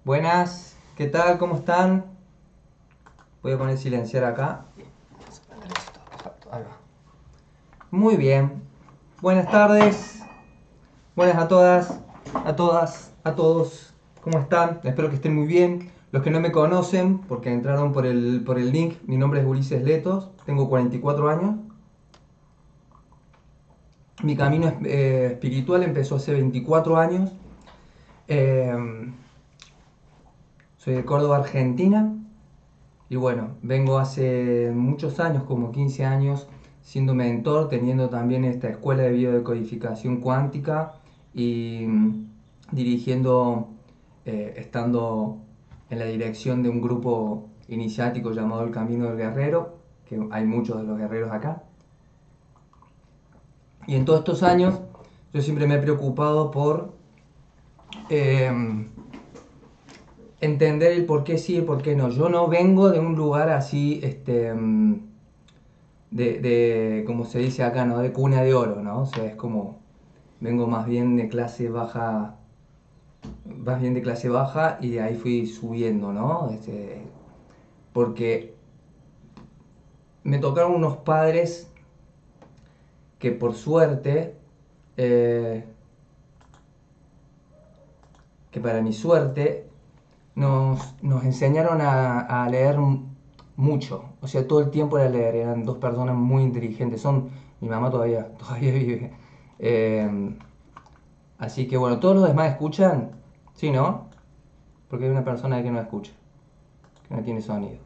Buenas, ¿qué tal? ¿Cómo están? Voy a poner silenciar acá. Ahí va. Muy bien. Buenas tardes. Buenas a todas, a todos. ¿Cómo están? Espero que estén muy bien. Los que no me conocen, porque entraron por el link, mi nombre es Ulises Letos, tengo 44 años. Mi camino espiritual empezó hace 24 años. Eh, Soy de Córdoba, Argentina. Y bueno, vengo hace muchos años, como 15 años, siendo mentor, teniendo también esta escuela de biodecodificación cuántica y dirigiendo, estando en la dirección de un grupo iniciático llamado El Camino del Guerrero, que hay muchos de los guerreros acá. Y en todos estos años yo siempre me he preocupado por eh, entender el por qué sí y por qué no. Yo no vengo de un lugar así, como se dice acá, ¿no? De cuna de oro, ¿no? O sea, es como, vengo más bien de clase baja y de ahí fui subiendo, ¿no? Porque me tocaron unos padres que por suerte, eh, que para mi suerte, nos enseñaron a leer mucho. O sea, todo el tiempo era leer. Eran dos personas muy inteligentes. Mi mamá todavía vive. Eh, Así que bueno, ¿todos los demás escuchan? Sí, ¿no? Porque hay una persona que no escucha, que no tiene sonido.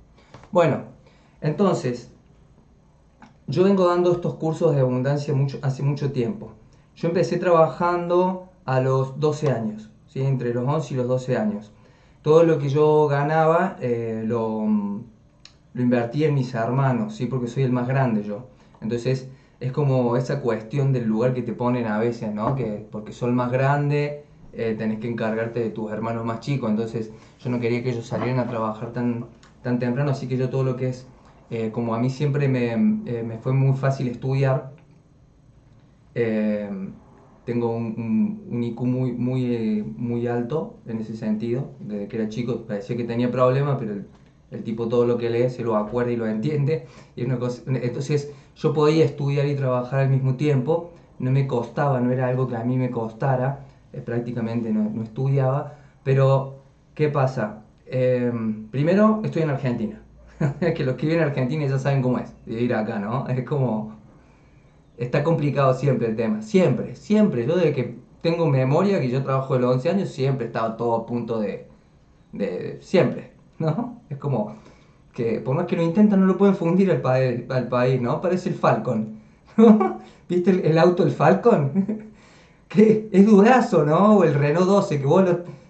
Bueno, entonces, yo vengo dando estos cursos de abundancia hace mucho tiempo. Yo empecé trabajando a los 12 años, ¿sí? Entre los 11 y los 12 años. Todo lo que yo ganaba lo invertía en mis hermanos, ¿sí? Porque soy el más grande yo. Entonces, es como esa cuestión del lugar que te ponen a veces, ¿no? Que porque soy el más grande, tenés que encargarte de tus hermanos más chicos. Entonces, yo no quería que ellos salieran a trabajar tan temprano, así que yo todo lo que es como a mí siempre me fue muy fácil estudiar, eh, tengo un IQ muy alto en ese sentido. Desde que era chico parecía que tenía problemas, pero el tipo todo lo que lee se lo acuerda y lo entiende. Entonces yo podía estudiar y trabajar al mismo tiempo, no me costaba, no era algo que a mí me costara, prácticamente no estudiaba, pero ¿qué pasa? Primero estoy en Argentina. Que los que viven en Argentina ya saben cómo es vivir acá, ¿no? Es como, está complicado siempre el tema, siempre, siempre. Yo desde que tengo memoria, que yo trabajo de los 11 años, siempre estaba todo a punto siempre, ¿no? Es como que por más que lo intentan no lo pueden fundir al país, ¿no? Parece el Falcon, ¿no? ¿Viste el auto, el Falcon? Que es durazo, ¿no? O el Renault 12, que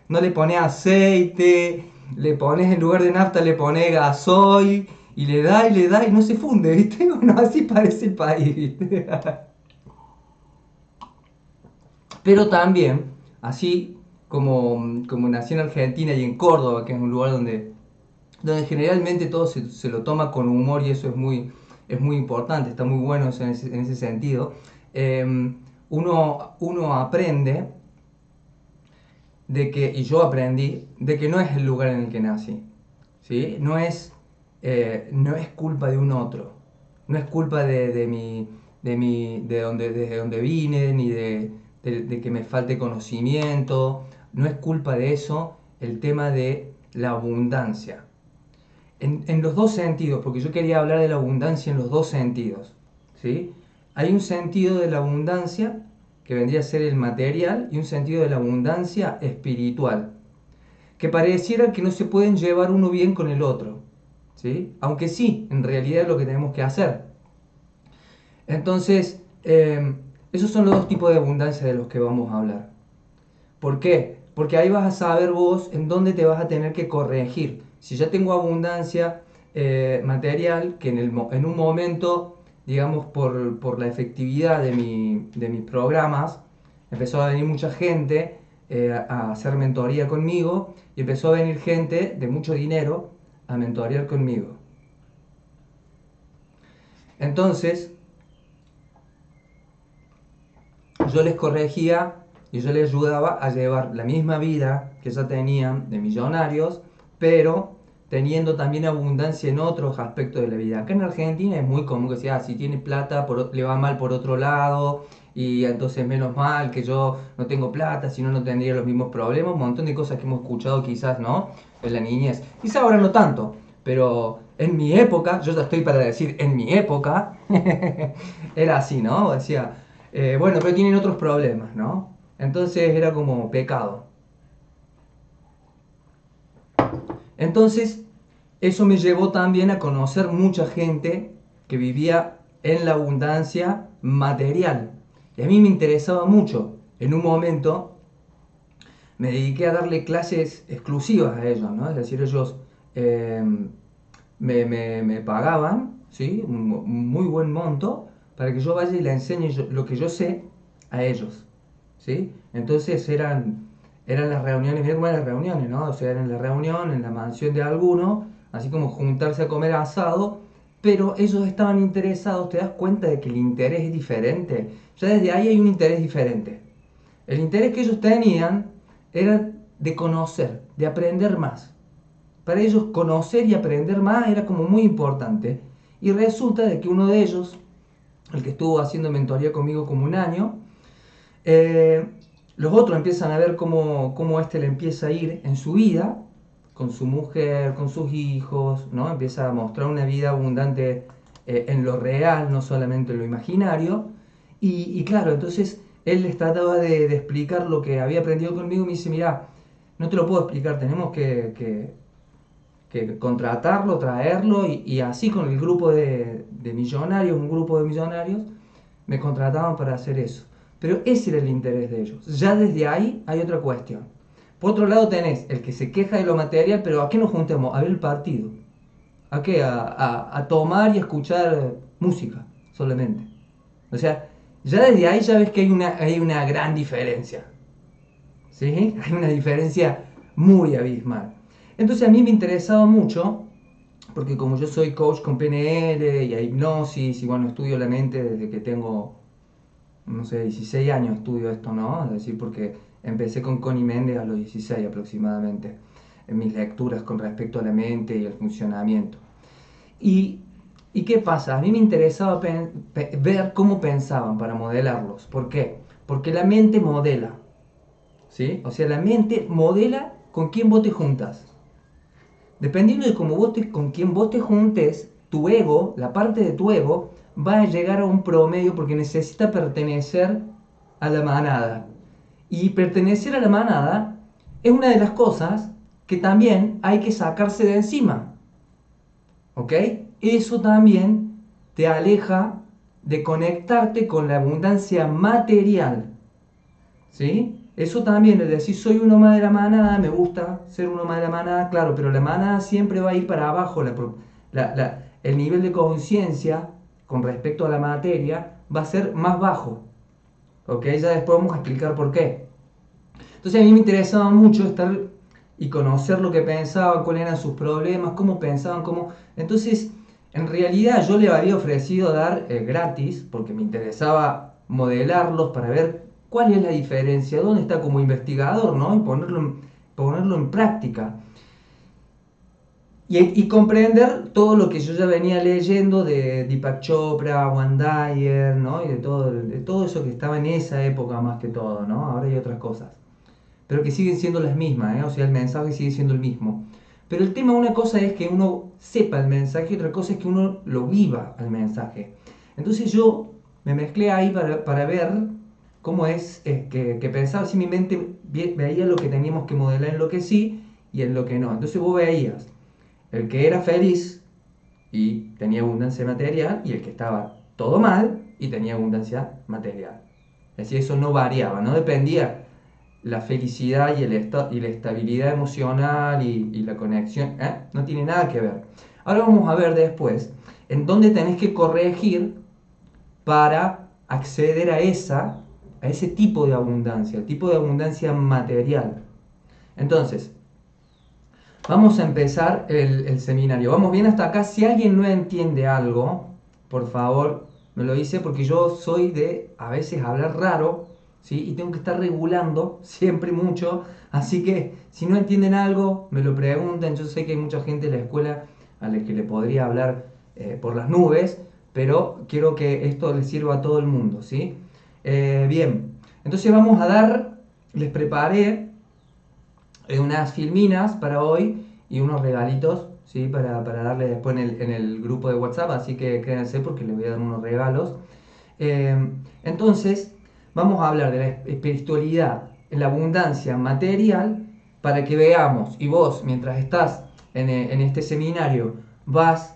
no le pones aceite, le pones en lugar de nafta, le pones gasoil, y le da y no se funde, ¿viste? Bueno, así parece el país, ¿viste? Pero también, así como nací en Argentina y en Córdoba, que es un lugar donde generalmente todo se lo toma con humor y eso es muy importante, está muy bueno eso en ese sentido, uno aprende y yo aprendí, de que no es el lugar en el que nací, ¿sí? No es culpa de un otro, no es culpa desde donde vine, ni de que me falte conocimiento, no es culpa de eso el tema de la abundancia. En los dos sentidos, porque yo quería hablar de la abundancia en los dos sentidos, ¿sí? Hay un sentido de la abundancia que vendría a ser el material y un sentido de la abundancia espiritual, que pareciera que no se pueden llevar uno bien con el otro, ¿sí? Aunque sí, en realidad es lo que tenemos que hacer. Entonces, esos son los dos tipos de abundancia de los que vamos a hablar. ¿Por qué? Porque ahí vas a saber vos en dónde te vas a tener que corregir. Si ya tengo abundancia material, que en un momento, digamos, por la efectividad de mis programas, empezó a venir mucha gente a hacer mentoría conmigo y empezó a venir gente de mucho dinero a mentorear conmigo. Entonces, yo les corregía y yo le ayudaba a llevar la misma vida que ya tenían de millonarios, pero teniendo también abundancia en otros aspectos de la vida. Acá en Argentina es muy común que sea, si tiene plata le va mal por otro lado, y entonces menos mal que yo no tengo plata, si no, no tendría los mismos problemas, un montón de cosas que hemos escuchado quizás, ¿no? En la niñez. Quizás ahora no tanto, pero en mi época, yo ya estoy para decir en mi época, era así, ¿no? Decía, bueno, pero tienen otros problemas, ¿no? Entonces era como pecado. Entonces, eso me llevó también a conocer mucha gente que vivía en la abundancia material. Y a mí me interesaba mucho. En un momento me dediqué a darle clases exclusivas a ellos, ¿no? Es decir, ellos eh, me pagaban, ¿sí? Un muy buen monto para que yo vaya y le enseñe lo que yo sé a ellos, ¿sí? Entonces eran las reuniones, mirá cómo eran las reuniones, ¿no? O sea, eran la reunión en la mansión de alguno, así como juntarse a comer asado, pero ellos estaban interesados, te das cuenta de que el interés es diferente. Ya desde ahí hay un interés diferente. El interés que ellos tenían era de conocer, de aprender más. Para ellos conocer y aprender más era como muy importante. Y resulta de que uno de ellos, el que estuvo haciendo mentoría conmigo como un año, eh, los otros empiezan a ver cómo este le empieza a ir en su vida, con su mujer, con sus hijos, ¿no? Empieza a mostrar una vida abundante en lo real, no solamente en lo imaginario. Y claro, entonces él les trataba de explicar lo que había aprendido conmigo y me dice, mira, no te lo puedo explicar, tenemos que contratarlo, traerlo y así con el grupo de millonarios, un grupo de millonarios, me contrataban para hacer eso. Pero ese era el interés de ellos. Ya desde ahí hay otra cuestión. Por otro lado tenés el que se queja de lo material, pero ¿a qué nos juntemos? A ver el partido. ¿A qué? A tomar y a escuchar música solamente. O sea, ya desde ahí ya ves que hay una gran diferencia. ¿Sí? Hay una diferencia muy abismal. Entonces a mí me interesaba mucho, porque como yo soy coach con PNL y a hipnosis, y bueno, estudio la mente desde que tengo, no sé, 16 años estudio esto, ¿no? Es decir, porque empecé con Connie Méndez a los 16 aproximadamente, en mis lecturas con respecto a la mente y el funcionamiento. ¿Y, y qué pasa? A mí me interesaba ver cómo pensaban para modelarlos. ¿Por qué? Porque la mente modela, ¿sí? O sea, la mente modela con quién vos te juntas. Dependiendo de cómo con quién vos te juntes, tu ego, la parte de tu ego, va a llegar a un promedio porque necesita pertenecer a la manada. Y pertenecer a la manada es una de las cosas que también hay que sacarse de encima. ¿Ok? Eso también te aleja de conectarte con la abundancia material. ¿Sí? Eso también, es decir, soy uno más de la manada, me gusta ser uno más de la manada, claro, pero la manada siempre va a ir para abajo, el nivel de conciencia con respecto a la materia va a ser más bajo, ¿ok? Ya después vamos a explicar por qué. Entonces a mí me interesaba mucho estar y conocer lo que pensaban, cuáles eran sus problemas, cómo pensaban, cómo... Entonces, en realidad yo le había ofrecido dar gratis, porque me interesaba modelarlos para ver cuál es la diferencia, dónde está como investigador, ¿no? Y ponerlo en práctica. Y comprender todo lo que yo ya venía leyendo de Deepak Chopra, Wayne Dyer, ¿no? Y de todo eso que estaba en esa época más que todo, ¿no? Ahora hay otras cosas. Pero que siguen siendo las mismas, ¿eh? O sea, el mensaje sigue siendo el mismo. Pero el tema, una cosa es que uno sepa el mensaje y otra cosa es que uno lo viva al mensaje. Entonces yo me mezclé ahí para ver cómo es que pensaba si mi mente veía lo que teníamos que modelar en lo que sí y en lo que no. Entonces vos veías el que era feliz y tenía abundancia material y el que estaba todo mal y tenía abundancia material. Es decir, eso no variaba, no dependía la felicidad y la estabilidad emocional y la conexión, no tiene nada que ver. Ahora vamos a ver después en dónde tenés que corregir para acceder a ese tipo de abundancia, el tipo de abundancia material. Entonces, vamos a empezar el seminario. ¿Vamos bien hasta acá? Si alguien no entiende algo, por favor, me lo dice porque yo soy de a veces hablar raro ¿sí? Y tengo que estar regulando siempre mucho. Así que si no entienden algo, me lo preguntan. Yo sé que hay mucha gente en la escuela a la que le podría hablar por las nubes, pero quiero que esto les sirva a todo el mundo, ¿sí? Bien, entonces vamos a dar, les preparé unas filminas para hoy y unos regalitos, ¿sí? Para darle después en el grupo de WhatsApp, así que quédense porque les voy a dar unos regalos. Entonces, vamos a hablar de la espiritualidad, la abundancia material, para que veamos, y vos, mientras estás en este seminario, vas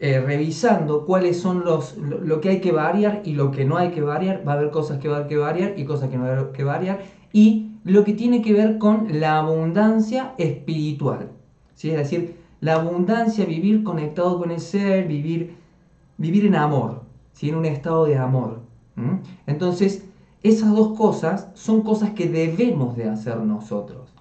revisando cuáles son lo que hay que variar y lo que no hay que variar. Va a haber cosas que va a haber que variar y cosas que no va a haber que variar. Y lo que tiene que ver con la abundancia espiritual. ¿Sí? Es decir, la abundancia, vivir conectado con el ser, vivir en amor, ¿sí? En un estado de amor. Entonces, esas dos cosas son cosas que debemos de hacer nosotros.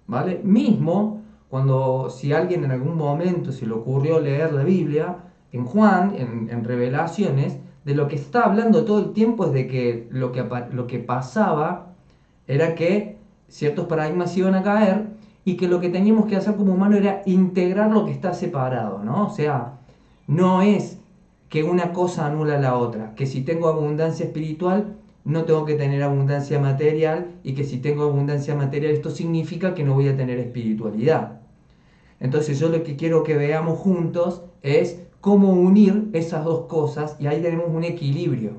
¿Vale? Mismo cuando si alguien en algún momento se le ocurrió leer la Biblia, en Juan, en Revelaciones, de lo que está hablando todo el tiempo es de que lo que pasaba era que ciertos paradigmas iban a caer y que lo que teníamos que hacer como humano era integrar lo que está separado, ¿no? O sea, no es que una cosa anula la otra, que si tengo abundancia espiritual no tengo que tener abundancia material y que si tengo abundancia material esto significa que no voy a tener espiritualidad. Entonces yo lo que quiero que veamos juntos es cómo unir esas dos cosas y ahí tenemos un equilibrio.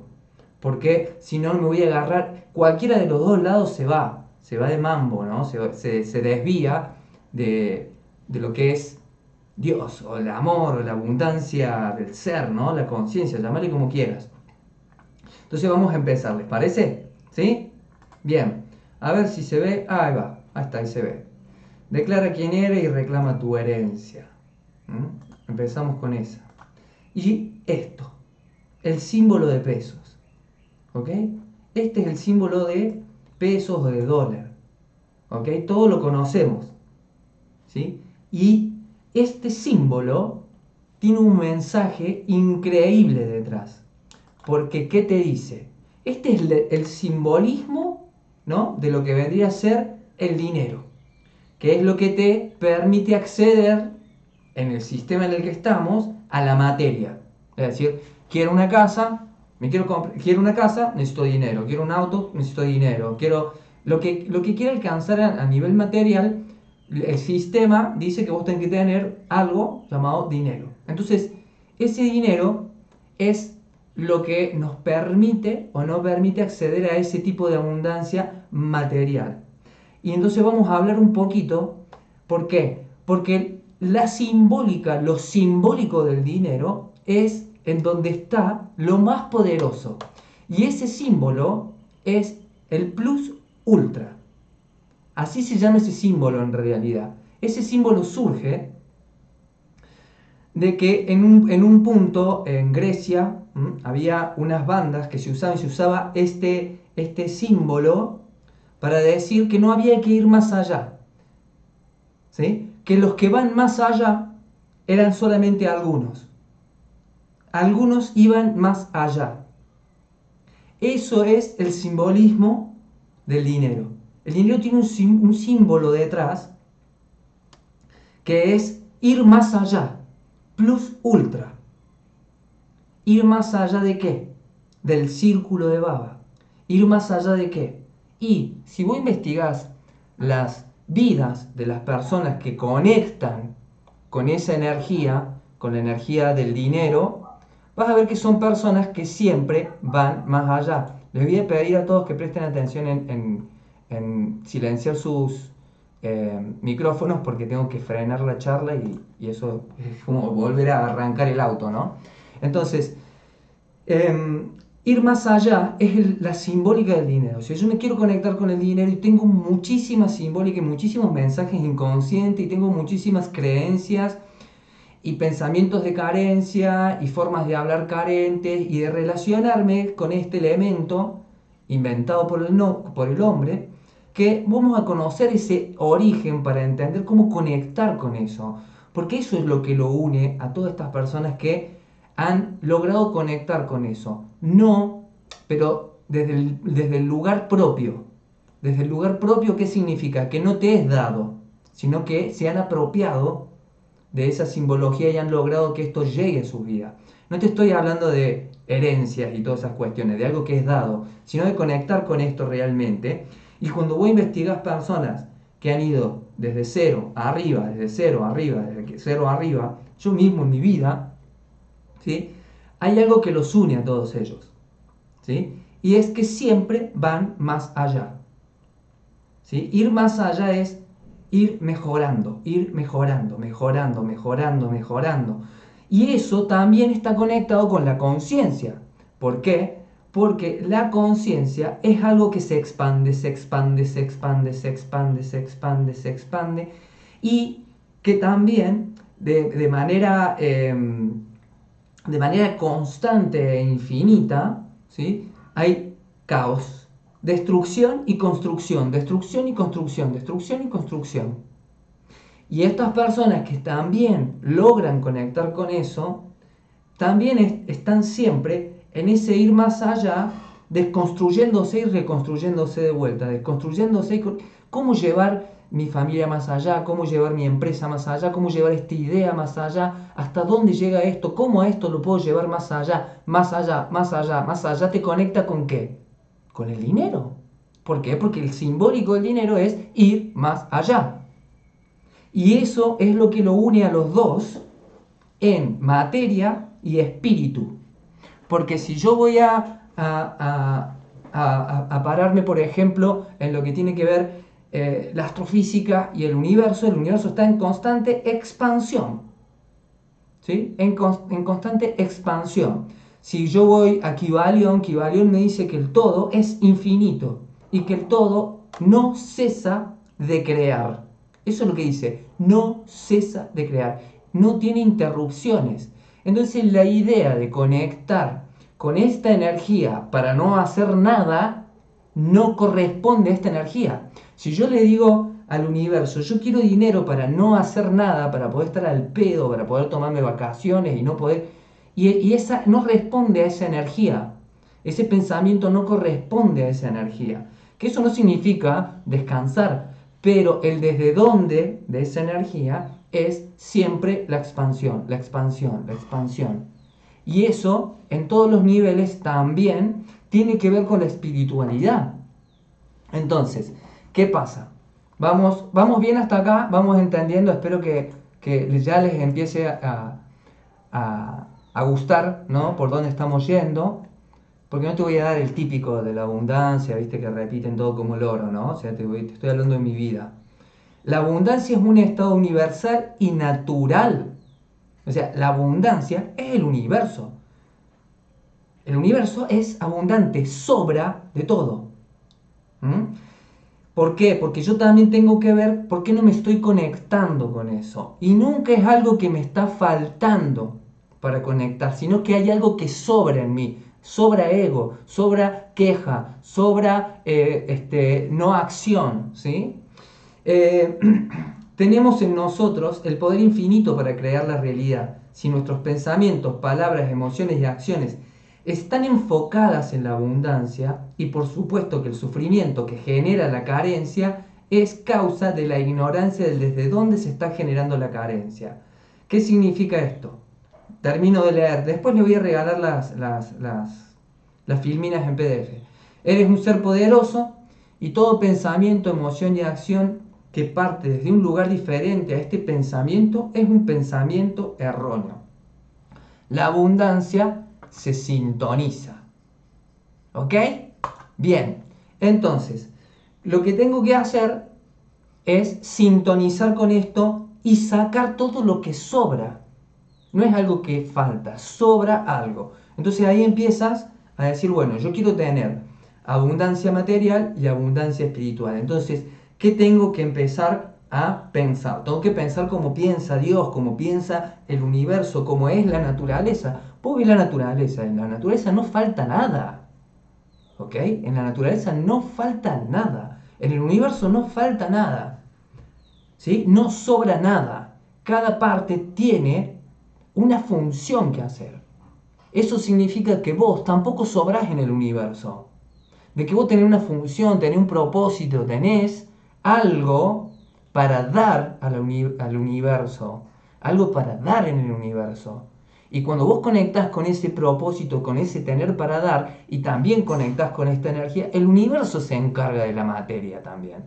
Porque si no me voy a agarrar, cualquiera de los dos lados se va de mambo, ¿no? Se desvía de lo que es Dios, o el amor, o la abundancia del ser, ¿no? La conciencia, llamarle como quieras. Entonces vamos a empezar, ¿les parece? ¿Sí? Bien, a ver si se ve. Ah, ahí va, ahí está, ahí se ve. Declara quién eres y reclama tu herencia. Empezamos con esa. Y esto, el símbolo de pesos. ¿Ok? Este es el símbolo de pesos o de dólar. ¿Ok? Todo lo conocemos. ¿Sí? Y este símbolo tiene un mensaje increíble detrás. Porque, ¿qué te dice? Este es el simbolismo, ¿no? De lo que vendría a ser el dinero, que es lo que te permite acceder en el sistema en el que estamos a la materia. Es decir, quiero una casa, quiero una casa, necesito dinero, quiero un auto, necesito dinero, quiero lo que quiera alcanzar a nivel material, el sistema dice que vos tenés que tener algo llamado dinero. Entonces, ese dinero es lo que nos permite o no permite acceder a ese tipo de abundancia material. Y entonces vamos a hablar un poquito, ¿por qué? Porque la simbólica, lo simbólico del dinero es en donde está lo más poderoso. Y ese símbolo es el plus ultra. Así se llama ese símbolo en realidad. Ese símbolo surge de que en un punto en Grecia había unas bandas que se usaba este símbolo para decir que no había que ir más allá, ¿sí? Que los que van más allá eran solamente algunos. Algunos iban más allá. Eso es el simbolismo del dinero. El dinero tiene un símbolo detrás que es ir más allá, plus ultra. ¿Ir más allá de qué? Del círculo de Baba. ¿Ir más allá de qué? Y si vos investigás las vidas de las personas que conectan con esa energía, con la energía del dinero, vas a ver que son personas que siempre van más allá. Les voy a pedir a todos que presten atención en silenciar sus micrófonos porque tengo que frenar la charla y eso es como volver a arrancar el auto, ¿no? Entonces, ir más allá es la simbólica del dinero. O sea, yo me quiero conectar con el dinero y tengo muchísima simbólica y muchísimos mensajes inconscientes y tengo muchísimas creencias y pensamientos de carencia y formas de hablar carentes y de relacionarme con este elemento inventado por por el hombre, que vamos a conocer ese origen para entender cómo conectar con eso. Porque eso es lo que lo une a todas estas personas que han logrado conectar con eso. No, pero desde el lugar propio. Desde el lugar propio, ¿qué significa? Que no te es dado, sino que se han apropiado de esa simbología y han logrado que esto llegue a sus vidas. No te estoy hablando de herencias y todas esas cuestiones, de algo que es dado, sino de conectar con esto realmente. Y cuando vos investigás personas que han ido desde cero a arriba, desde cero a arriba, desde cero a arriba, yo mismo en mi vida, ¿sí? Hay algo que los une a todos ellos, ¿sí? Y es que siempre van más allá, ¿sí? Ir más allá es ir mejorando, mejorando, mejorando, mejorando. Y eso también está conectado con la conciencia. ¿Por qué? Porque la conciencia es algo que se expande, se expande, se expande, se expande, se expande, se expande. Y que también de manera constante e infinita, ¿sí? Hay caos, destrucción y construcción, destrucción y construcción, destrucción y construcción. Y estas personas que también logran conectar con eso, también están siempre en ese ir más allá, desconstruyéndose y reconstruyéndose de vuelta, desconstruyéndose. ¿Cómo llevar mi familia más allá? ¿Cómo llevar mi empresa más allá? ¿Cómo llevar esta idea más allá? ¿Hasta dónde llega esto? ¿Cómo a esto lo puedo llevar más allá? Más allá, más allá, más allá. ¿Te conecta con qué? Con el dinero. ¿Por qué? Porque el simbólico del dinero es ir más allá. Y eso es lo que lo une a los dos en materia y espíritu. Porque si yo voy a pararme, por ejemplo, en lo que tiene que ver la astrofísica y el universo está en constante expansión. ¿Sí? En constante expansión. Si yo voy a Kybalion, Kybalion me dice que el todo es infinito y que el todo no cesa de crear. Eso es lo que dice, no cesa de crear, no tiene interrupciones. Entonces la idea de conectar con esta energía para no hacer nada no corresponde a esta energía. Si yo le digo al universo, yo quiero dinero para no hacer nada, para poder estar al pedo, para poder tomarme vacaciones y no poder... Y esa no responde a esa energía. Ese pensamiento no corresponde a esa energía. Que eso no significa descansar, pero el desde dónde de esa energía es siempre la expansión, la expansión, la expansión. Y eso en todos los niveles también tiene que ver con la espiritualidad. Entonces, ¿qué pasa? Vamos bien hasta acá, vamos entendiendo, espero que ya les empiece a gustar, ¿no? Por dónde estamos yendo, porque no te voy a dar el típico de la abundancia, viste, que repiten todo como loro, ¿no? O sea, te estoy hablando de mi vida. La abundancia es un estado universal y natural. O sea, la abundancia es el universo. El universo es abundante, sobra de todo. ¿Mm? ¿Por qué? Porque yo también tengo que ver por qué no me estoy conectando con eso. Y nunca es algo que me está faltando para conectar, sino que hay algo que sobra en mí. Sobra ego, sobra queja, sobra no acción. ¿Sí? Eh, tenemos en nosotros el poder infinito para crear la realidad. Si nuestros pensamientos, palabras, emociones y acciones están enfocadas en la abundancia, y por supuesto que el sufrimiento que genera la carencia es causa de la ignorancia del desde dónde se está generando la carencia. ¿Qué significa esto? Termino de leer, después le voy a regalar las filminas en PDF. Eres un ser poderoso y todo pensamiento, emoción y acción que parte desde un lugar diferente a este pensamiento es un pensamiento erróneo. La abundancia se sintoniza. ¿Ok? Bien, entonces, lo que tengo que hacer es sintonizar con esto y sacar todo lo que sobra. No es algo que falta, sobra algo. Entonces ahí empiezas a decir, bueno, yo quiero tener abundancia material y abundancia espiritual. Entonces, ¿qué tengo que empezar a pensar? Tengo que pensar como piensa Dios, como piensa el universo, como es la naturaleza. Vos ves la naturaleza, en la naturaleza no falta nada. ¿Ok? En la naturaleza no falta nada. En el universo no falta nada. ¿Sí? No sobra nada. Cada parte tiene una función que hacer. Eso significa que vos tampoco sobrás en el universo. de que vos tenés una función, tenés un propósito, tenés algo para dar al universo, algo para dar en el universo. Y cuando vos conectás con ese propósito, con ese tener para dar, y también conectás con esta energía, el universo se encarga de la materia también.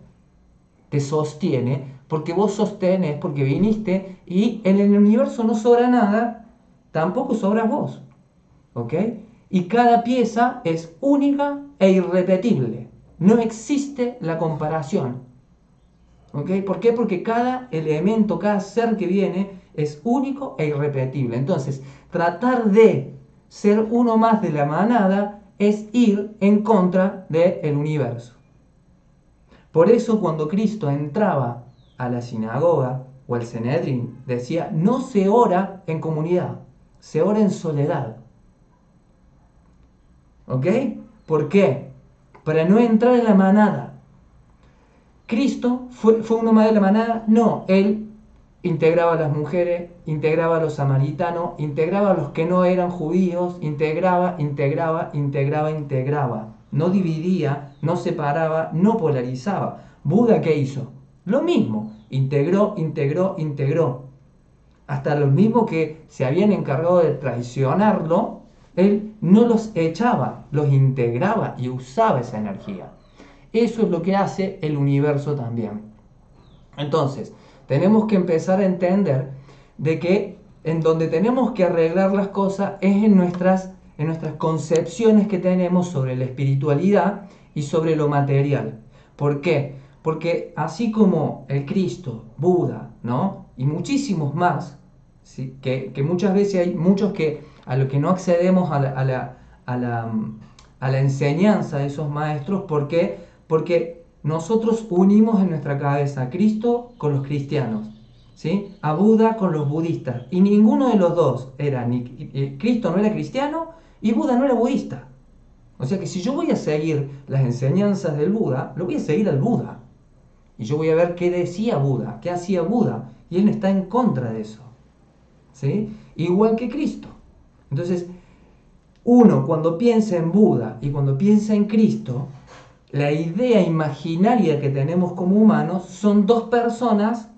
Te sostiene, porque vos sostenés, porque viniste, y en el universo no sobra nada, tampoco sobras vos. ¿Ok? Y cada pieza es única e irrepetible. No existe la comparación. ¿Ok? ¿Por qué? Porque cada elemento, cada ser que viene es único e irrepetible. Entonces, tratar de ser uno más de la manada es ir en contra del universo. Por eso cuando Cristo entraba a la sinagoga o al Sanedrín, decía, no se ora en comunidad, se ora en soledad. ¿Ok? ¿Por qué? Para no entrar en la manada. ¿Cristo fue uno más de la manada? No, él integraba a las mujeres, integraba a los samaritanos, integraba a los que no eran judíos, integraba. No dividía, no separaba, no polarizaba. ¿Buda qué hizo? Lo mismo, integró. Hasta los mismos que se habían encargado de traicionarlo, él no los echaba, los integraba y usaba esa energía. Eso es lo que hace el universo también. Entonces, tenemos que empezar a entender de que en donde tenemos que arreglar las cosas es en nuestras concepciones que tenemos sobre la espiritualidad y sobre lo material. ¿Por qué? Porque así como el Cristo, Buda, ¿no? Y muchísimos más, ¿sí? que muchas veces hay muchos que a los que no accedemos a la enseñanza de esos maestros, ¿por qué? Porque nosotros unimos en nuestra cabeza a Cristo con los cristianos, ¿sí? A Buda con los budistas, y ninguno de los dos era, Cristo no era cristiano y Buda no era budista. O sea que si yo voy a seguir las enseñanzas del Buda, lo voy a seguir al Buda. Y yo voy a ver qué decía Buda, qué hacía Buda, y él está en contra de eso, ¿sí? Igual que Cristo. Entonces, uno cuando piensa en Buda y cuando piensa en Cristo, la idea imaginaria que tenemos como humanos son dos personas,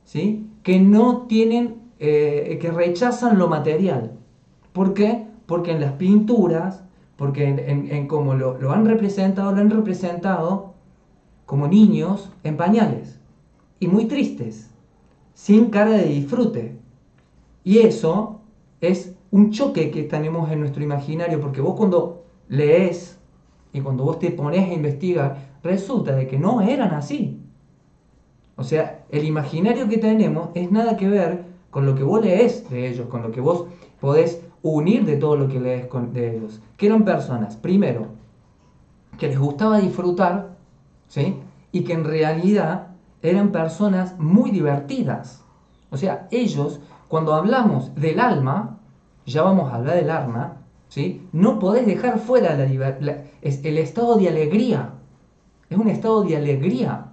¿sí? Que no tienen, que rechazan lo material. ¿Por qué? Porque en las pinturas, porque en cómo lo han representado como niños en pañales y muy tristes, sin cara de disfrute. Y eso es un choque que tenemos en nuestro imaginario, porque vos cuando lees y cuando vos te pones a investigar, resulta de que no eran así. O sea, el imaginario que tenemos es nada que ver con lo que vos lees de ellos, con lo que vos podés unir de todo lo que lees de ellos. Que eran personas, primero, que les gustaba disfrutar, ¿sí? Y que en realidad eran personas muy divertidas. O sea, ellos, cuando hablamos del alma, ya vamos a hablar del alma, ¿sí? No podés dejar fuera el estado de alegría. Es un estado de alegría.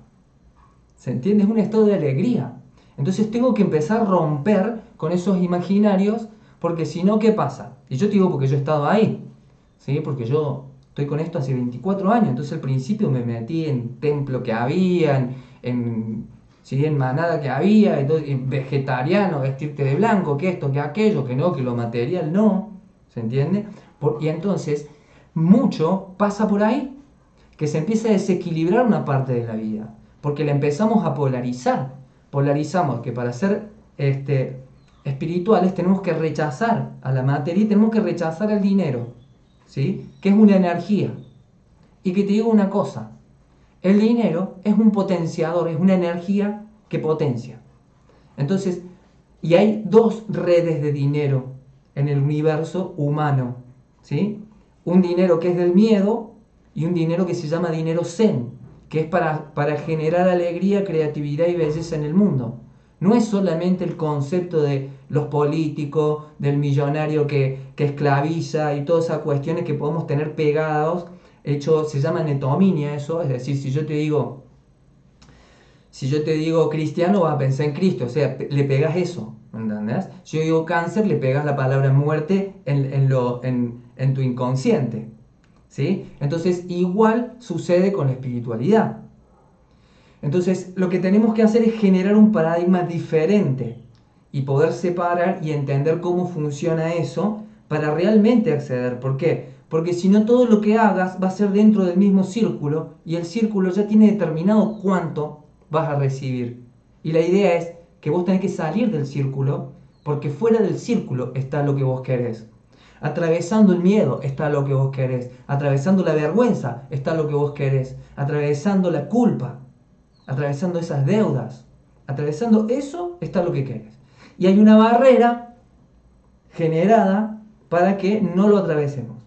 ¿Se entiende? Es un estado de alegría. Entonces tengo que empezar a romper con esos imaginarios, porque si no, ¿qué pasa? Y yo te digo porque yo he estado ahí, ¿sí? Porque yo estoy con esto hace 24 años, entonces al principio me metí en templo que había, ¿sí? En manada que había, en vegetariano, vestirte de blanco, que esto, que aquello, que no, que lo material no, ¿se entiende? Y entonces mucho pasa por ahí, que se empieza a desequilibrar una parte de la vida, porque la empezamos a polarizar. Polarizamos que para ser espirituales tenemos que rechazar a la materia y tenemos que rechazar al dinero, ¿sí? Que es una energía. Y que te digo una cosa, el dinero es un potenciador, es una energía que potencia. Entonces, y hay dos redes de dinero en el universo humano, ¿sí? Un dinero que es del miedo y un dinero que se llama dinero zen, que es para generar alegría, creatividad y belleza en el mundo. No es solamente el concepto de los políticos, del millonario que esclaviza y todas esas cuestiones que podemos tener pegados. Hecho, se llama netominia eso, es decir, si yo te digo cristiano, vas a pensar en Cristo, o sea, le pegas eso, ¿entendés? Si yo digo cáncer, le pegas la palabra muerte en tu inconsciente, ¿sí? Entonces, igual sucede con la espiritualidad. Entonces, lo que tenemos que hacer es generar un paradigma diferente y poder separar y entender cómo funciona eso para realmente acceder. ¿Por qué? Porque si no, todo lo que hagas va a ser dentro del mismo círculo y el círculo ya tiene determinado cuánto vas a recibir. Y la idea es que vos tenés que salir del círculo porque fuera del círculo está lo que vos querés. Atravesando el miedo está lo que vos querés. Atravesando la vergüenza está lo que vos querés. Atravesando la culpa, atravesando esas deudas, atravesando eso está lo que querés. Y hay una barrera generada para que no lo atravesemos.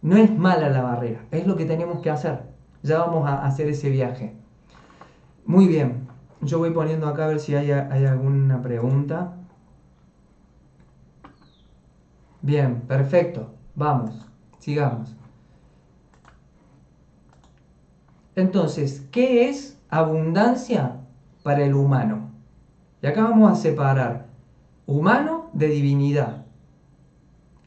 No es mala la barrera, es lo que tenemos que hacer. Ya vamos a hacer ese viaje. Muy bien, yo voy poniendo acá a ver si hay alguna pregunta. Bien, perfecto. Vamos, sigamos. Entonces, ¿qué es abundancia para el humano? Y acá vamos a separar humano de divinidad.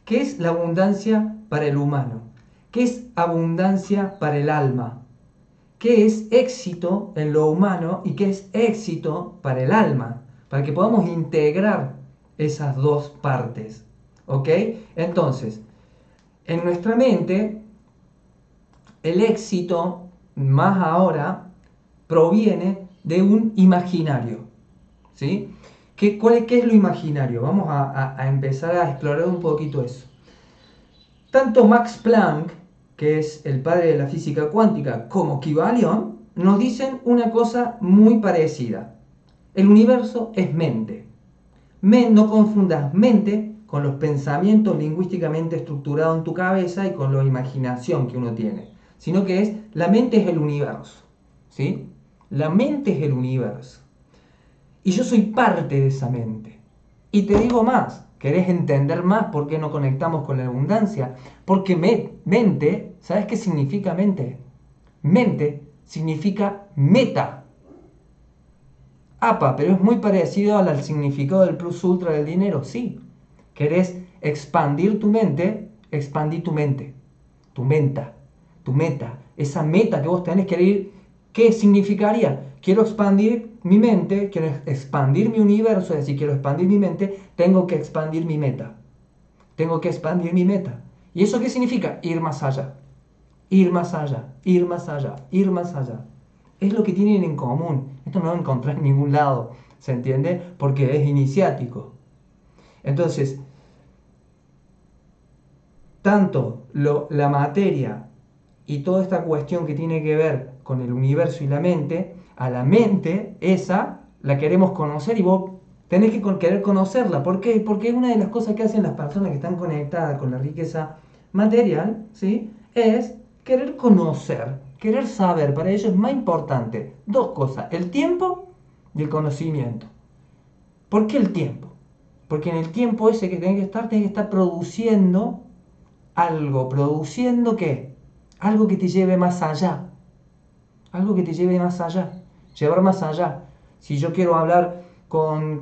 ¿Qué es la abundancia para el humano? ¿Qué es abundancia para el alma? ¿Qué es éxito en lo humano y qué es éxito para el alma? Para que podamos integrar esas dos partes. ¿Ok? Entonces, en nuestra mente, el éxito, más ahora, proviene de un imaginario. ¿Sí? ¿Qué es lo imaginario? Vamos a empezar a explorar un poquito eso. Tanto Max Planck, que es el padre de la física cuántica, como Kybalion, nos dicen una cosa muy parecida. El universo es mente. No confundas mente con los pensamientos lingüísticamente estructurados en tu cabeza y con la imaginación que uno tiene, sino que la mente es el universo. ¿Sí? La mente es el universo. Y yo soy parte de esa mente. Y te digo más, ¿querés entender más por qué no conectamos con la abundancia? Porque mente, ¿sabes qué significa mente? Mente significa meta. Apa, pero es muy parecido al significado del plus ultra del dinero, sí. ¿Querés expandir tu mente? Expandí tu mente. Tu meta. Esa meta que vos tenés que ir, ¿qué significaría? Quiero expandir mi mente, quiero expandir mi universo, es decir, quiero expandir mi mente, tengo que expandir mi meta. Tengo que expandir mi meta. ¿Y eso qué significa? Ir más allá. Ir más allá, ir más allá, ir más allá. Es lo que tienen en común. Esto no lo encontrás en ningún lado, ¿se entiende? Porque es iniciático. Entonces, tanto la materia y toda esta cuestión que tiene que ver con el universo y la mente, a la mente esa la queremos conocer y vos tenés que querer conocerla. ¿Por qué? Porque una de las cosas que hacen las personas que están conectadas con la riqueza material, ¿sí? Es querer conocer, querer saber. Para ellos es más importante dos cosas, el tiempo y el conocimiento. ¿Por qué el tiempo? Porque en el tiempo ese que tenés que estar produciendo algo. ¿Produciendo qué? Algo que te lleve más allá. Algo que te lleve más allá. Llevar más allá. Si yo quiero hablar con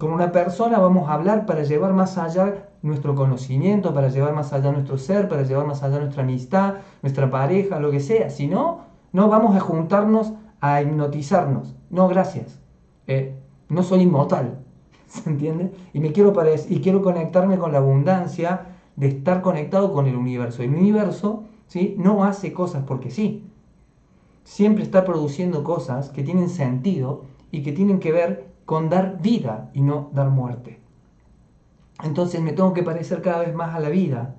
una persona, vamos a hablar para llevar más allá nuestro conocimiento, para llevar más allá nuestro ser, para llevar más allá nuestra amistad, nuestra pareja, lo que sea. Si no, no vamos a juntarnos a hipnotizarnos. No, gracias. No soy inmortal. ¿Se entiende? Y quiero conectarme con la abundancia de estar conectado con el universo. El universo, ¿sí?, no hace cosas porque sí. Siempre está produciendo cosas que tienen sentido y que tienen que ver con dar vida y no dar muerte. Entonces me tengo que parecer cada vez más a la vida.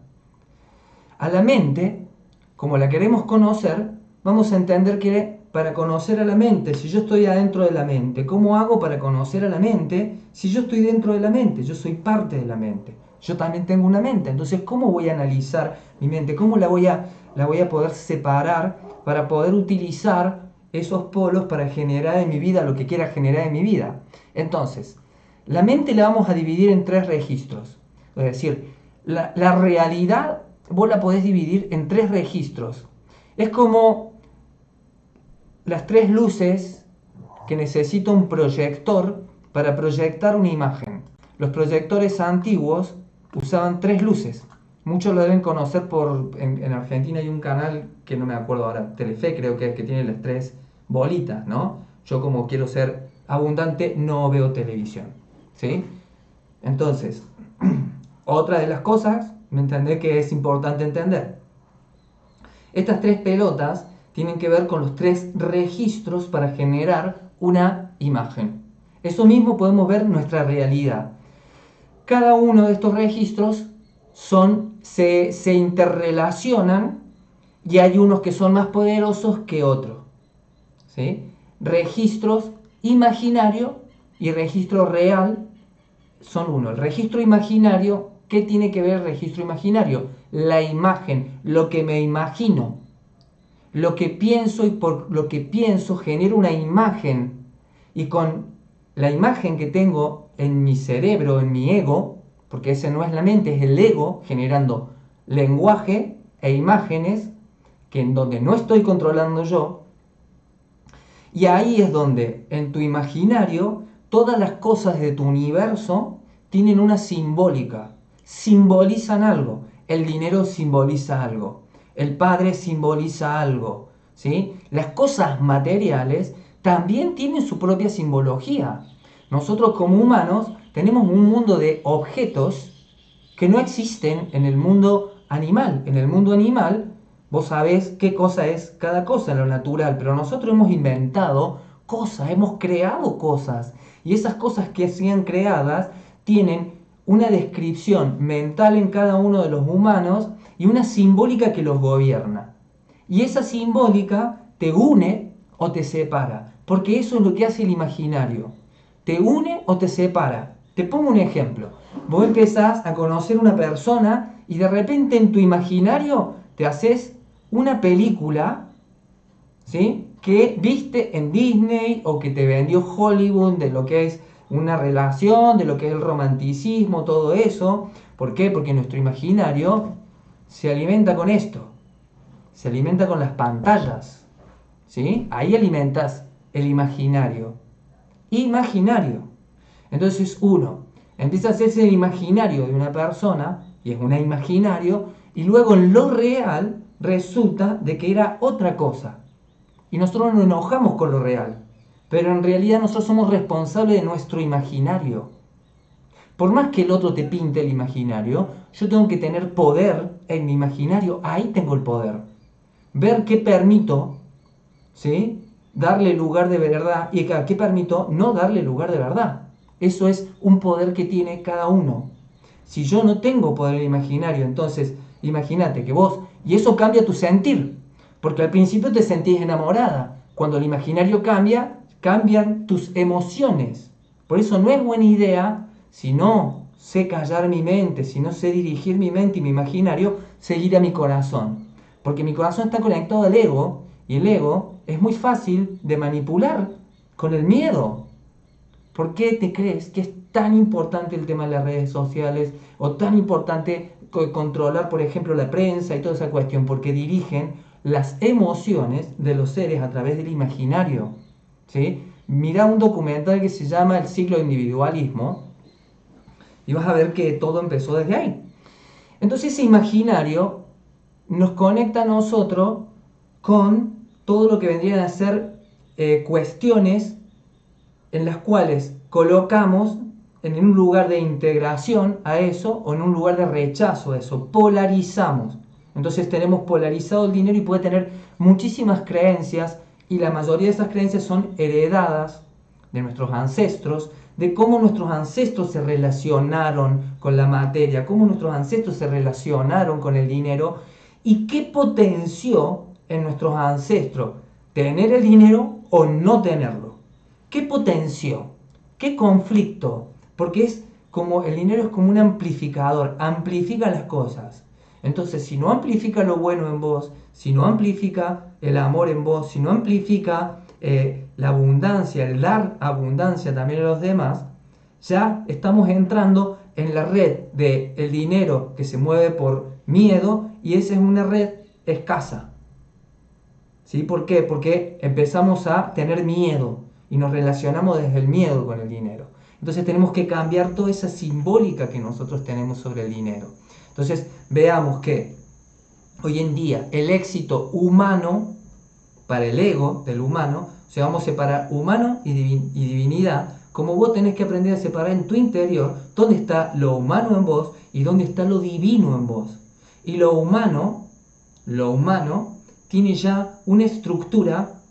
A la mente, como la queremos conocer, vamos a entender que para conocer a la mente, si yo estoy adentro de la mente, ¿cómo hago para conocer a la mente si yo estoy dentro de la mente? Yo soy parte de la mente. Yo también tengo una mente. Entonces, ¿cómo voy a analizar mi mente? ¿Cómo la voy a poder separar para poder utilizar esos polos para generar en mi vida lo que quiera generar en mi vida? Entonces, la mente la vamos a dividir en 3 registros. Es decir, la realidad vos la podés dividir en 3 registros. Es como las 3 luces que necesita un proyector para proyectar una imagen. Los proyectores antiguos usaban 3 luces. Muchos lo deben conocer en Argentina hay un canal que no me acuerdo ahora, Telefe creo que es, que tiene las tres bolitas, ¿no? Yo como quiero ser abundante no veo televisión, ¿sí? Entonces, otra de las cosas, ¿me entendés que es importante entender? Estas tres pelotas tienen que ver con los tres registros para generar una imagen. Eso mismo podemos ver en nuestra realidad. Cada uno de estos registros se interrelacionan y hay unos que son más poderosos que otros. ¿Sí? Registros imaginario y registro real son uno. El registro imaginario, ¿qué tiene que ver el registro imaginario? La imagen, lo que me imagino. Lo que pienso y por lo que pienso genero una imagen. Y con la imagen que tengo en mi cerebro, en mi ego, porque ese no es la mente, es el ego generando lenguaje e imágenes que en donde no estoy controlando yo. Y ahí es donde en tu imaginario todas las cosas de tu universo tienen una simbólica, simbolizan algo. El dinero simboliza algo, el padre simboliza algo, ¿sí? Las cosas materiales también tienen su propia simbología. Nosotros como humanos tenemos un mundo de objetos que no existen en el mundo animal. En el mundo animal vos sabés qué cosa es cada cosa en lo natural, pero nosotros hemos inventado cosas, hemos creado cosas. Y esas cosas que sean creadas tienen una descripción mental en cada uno de los humanos y una simbólica que los gobierna. Y esa simbólica te une o te separa, porque eso es lo que hace el imaginario. Te une o te separa. Te pongo un ejemplo. Vos empezás a conocer una persona y de repente en tu imaginario te haces una película, ¿sí?, que viste en Disney o que te vendió Hollywood de lo que es una relación, de lo que es el romanticismo, todo eso. ¿Por qué? Porque nuestro imaginario se alimenta con esto, se alimenta con las pantallas, ¿sí? Ahí alimentas el imaginario. Imaginario. Entonces uno empieza a hacerse el imaginario de una persona, y es un imaginario, y luego en lo real resulta de que era otra cosa. Y nosotros nos enojamos con lo real, pero en realidad nosotros somos responsables de nuestro imaginario. Por más que el otro te pinte el imaginario, yo tengo que tener poder en mi imaginario, ahí tengo el poder. Ver qué permito, ¿sí?, darle lugar de verdad y a qué permito no darle lugar de verdad. Eso es un poder que tiene cada uno. Si yo no tengo poder imaginario, entonces imagínate que vos, y eso cambia tu sentir, porque al principio te sentís enamorada. Cuando el imaginario cambia, cambian tus emociones. Por eso no es buena idea, si no sé callar mi mente, si no sé dirigir mi mente y mi imaginario, seguir a mi corazón. Porque mi corazón está conectado al ego, y el ego es muy fácil de manipular con el miedo. ¿Por qué te crees que es tan importante el tema de las redes sociales o tan importante controlar, por ejemplo, la prensa y toda esa cuestión? Porque dirigen las emociones de los seres a través del imaginario, ¿sí? Mira un documental que se llama El siglo de individualismo y vas a ver que todo empezó desde ahí. Entonces ese imaginario nos conecta a nosotros con todo lo que vendrían a ser cuestiones en las cuales colocamos en un lugar de integración a eso o en un lugar de rechazo a eso, polarizamos. Entonces tenemos polarizado el dinero y puede tener muchísimas creencias y la mayoría de esas creencias son heredadas de nuestros ancestros, de cómo nuestros ancestros se relacionaron con la materia, cómo nuestros ancestros se relacionaron con el dinero y qué potenció en nuestros ancestros tener el dinero o no tenerlo. ¿Qué potenció? ¿Qué conflicto? Porque es como el dinero es como un amplificador, amplifica las cosas. Entonces, si no amplifica lo bueno en vos, si no amplifica el amor en vos, si no amplifica la abundancia, el dar abundancia también a los demás, ya estamos entrando en la red del dinero que se mueve por miedo y esa es una red escasa. ¿Sí? ¿Por qué? Porque empezamos a tener miedo y nos relacionamos desde el miedo con el dinero. Entonces tenemos que cambiar toda esa simbólica que nosotros tenemos sobre el dinero. Entonces, veamos que hoy en día el éxito humano, para el ego del humano, o sea, vamos a separar humano y divinidad, como vos tenés que aprender a separar en tu interior dónde está lo humano en vos y dónde está lo divino en vos. Y lo humano tiene ya una estructura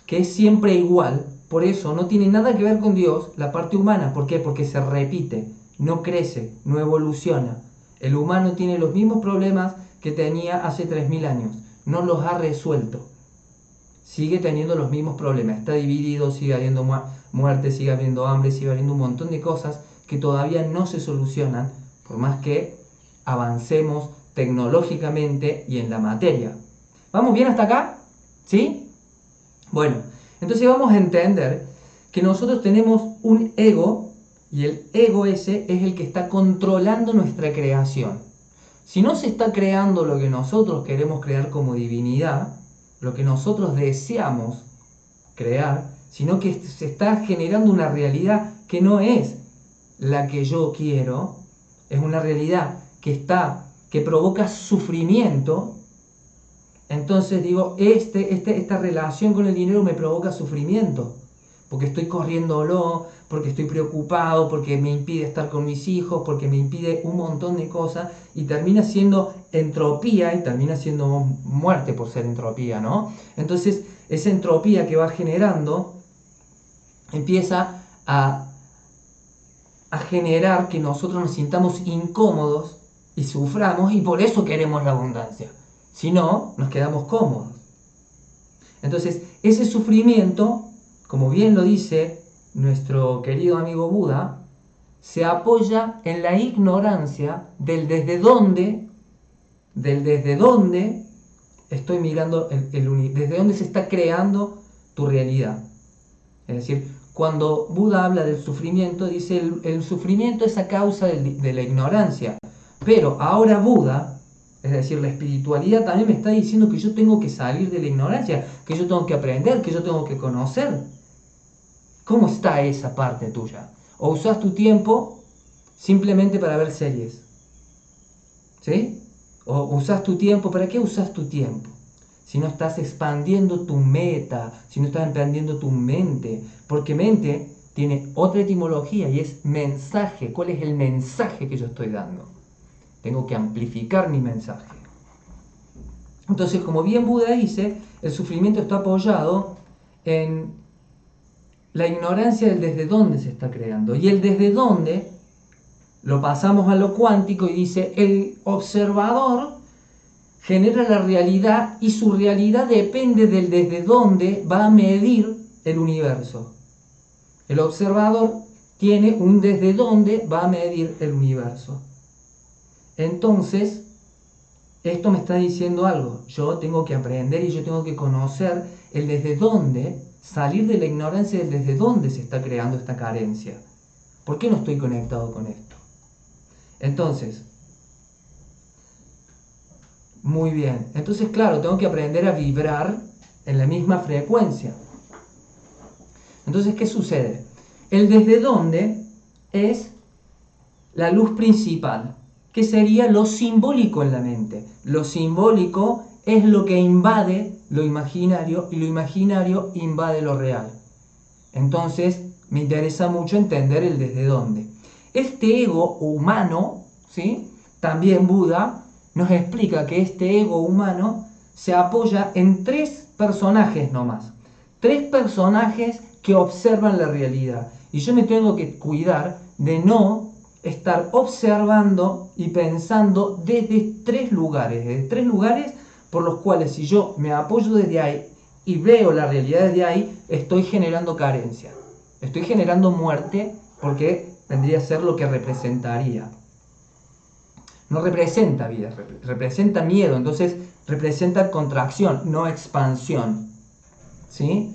que es siempre igual, por eso no tiene nada que ver con Dios, la parte humana. ¿Por qué? Porque se repite, no crece, no evoluciona. El humano tiene los mismos problemas que tenía hace 3000 años, no los ha resuelto. Sigue teniendo los mismos problemas, está dividido, sigue habiendo muerte, sigue habiendo hambre, sigue habiendo un montón de cosas que todavía no se solucionan, por más que avancemos tecnológicamente y en la materia. ¿Vamos bien hasta acá? ¿Sí? Bueno, entonces vamos a entender que nosotros tenemos un ego y el ego ese es el que está controlando nuestra creación. Si no se está creando lo que nosotros queremos crear como divinidad, lo que nosotros deseamos crear, sino que se está generando una realidad que no es la que yo quiero, es una realidad que provoca sufrimiento. Entonces digo, esta relación con el dinero me provoca sufrimiento, porque estoy corriéndolo, porque estoy preocupado, porque me impide estar con mis hijos, porque me impide un montón de cosas, y termina siendo entropía y termina siendo muerte por ser entropía, ¿no? Entonces, esa entropía que va generando empieza a generar que nosotros nos sintamos incómodos y suframos, y por eso queremos la abundancia. Si no, nos quedamos cómodos. Entonces, ese sufrimiento, como bien lo dice nuestro querido amigo Buda, se apoya en la ignorancia del desde dónde estoy mirando desde dónde se está creando tu realidad. Es decir, cuando Buda habla del sufrimiento, dice el sufrimiento es a causa de la ignorancia. Pero ahora Buda, es decir, la espiritualidad también me está diciendo que yo tengo que salir de la ignorancia, que yo tengo que aprender, que yo tengo que conocer. ¿Cómo está esa parte tuya? ¿O usas tu tiempo simplemente para ver series? ¿Sí? ¿O usas tu tiempo? ¿Para qué usas tu tiempo? Si no estás expandiendo tu meta, si no estás expandiendo tu mente, porque mente tiene otra etimología y es mensaje. ¿Cuál es el mensaje que yo estoy dando? Tengo que amplificar mi mensaje. Entonces, como bien Buda dice, el sufrimiento está apoyado en la ignorancia del desde dónde se está creando. Y el desde dónde lo pasamos a lo cuántico y dice, el observador genera la realidad y su realidad depende del desde dónde va a medir el universo. El observador tiene un desde dónde va a medir el universo. Entonces, esto me está diciendo algo. Yo tengo que aprender y yo tengo que conocer el desde dónde, salir de la ignorancia del desde dónde se está creando esta carencia. ¿Por qué no estoy conectado con esto? Entonces, muy bien. Entonces, claro, tengo que aprender a vibrar en la misma frecuencia. Entonces, ¿qué sucede? El desde dónde es la luz principal, que sería lo simbólico en la mente. Lo simbólico es lo que invade lo imaginario y lo imaginario invade lo real. Entonces, me interesa mucho entender el desde dónde. Este ego humano, ¿sí? También Buda nos explica que este ego humano se apoya en 3 personajes nomás. 3 personajes que observan la realidad. Y yo me tengo que cuidar de no estar observando y pensando desde 3 lugares por los cuales si yo me apoyo desde ahí y veo la realidad desde ahí, estoy generando carencia. Estoy generando muerte porque vendría a ser lo que representaría. No representa vida, representa miedo, entonces representa contracción, no expansión. ¿Sí?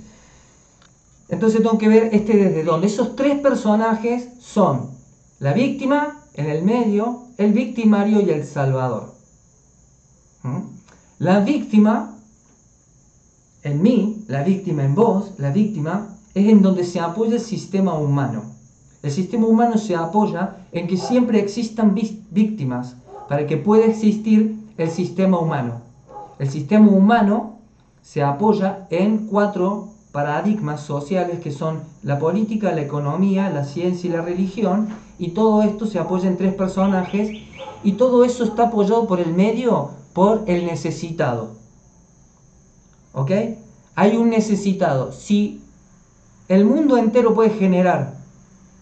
Entonces tengo que ver desde dónde. Esos 3 personajes son la víctima en el medio, el victimario y el salvador. La víctima en mí, la víctima en vos, la víctima es en donde se apoya el sistema humano. El sistema humano se apoya en que siempre existan víctimas, para que pueda existir el sistema humano. El sistema humano se apoya en 4 paradigmas sociales que son la política, la economía, la ciencia y la religión, y todo esto se apoya en 3 personajes, y todo eso está apoyado por el medio, por el necesitado. ¿Ok? Hay un necesitado. Si el mundo entero puede generar,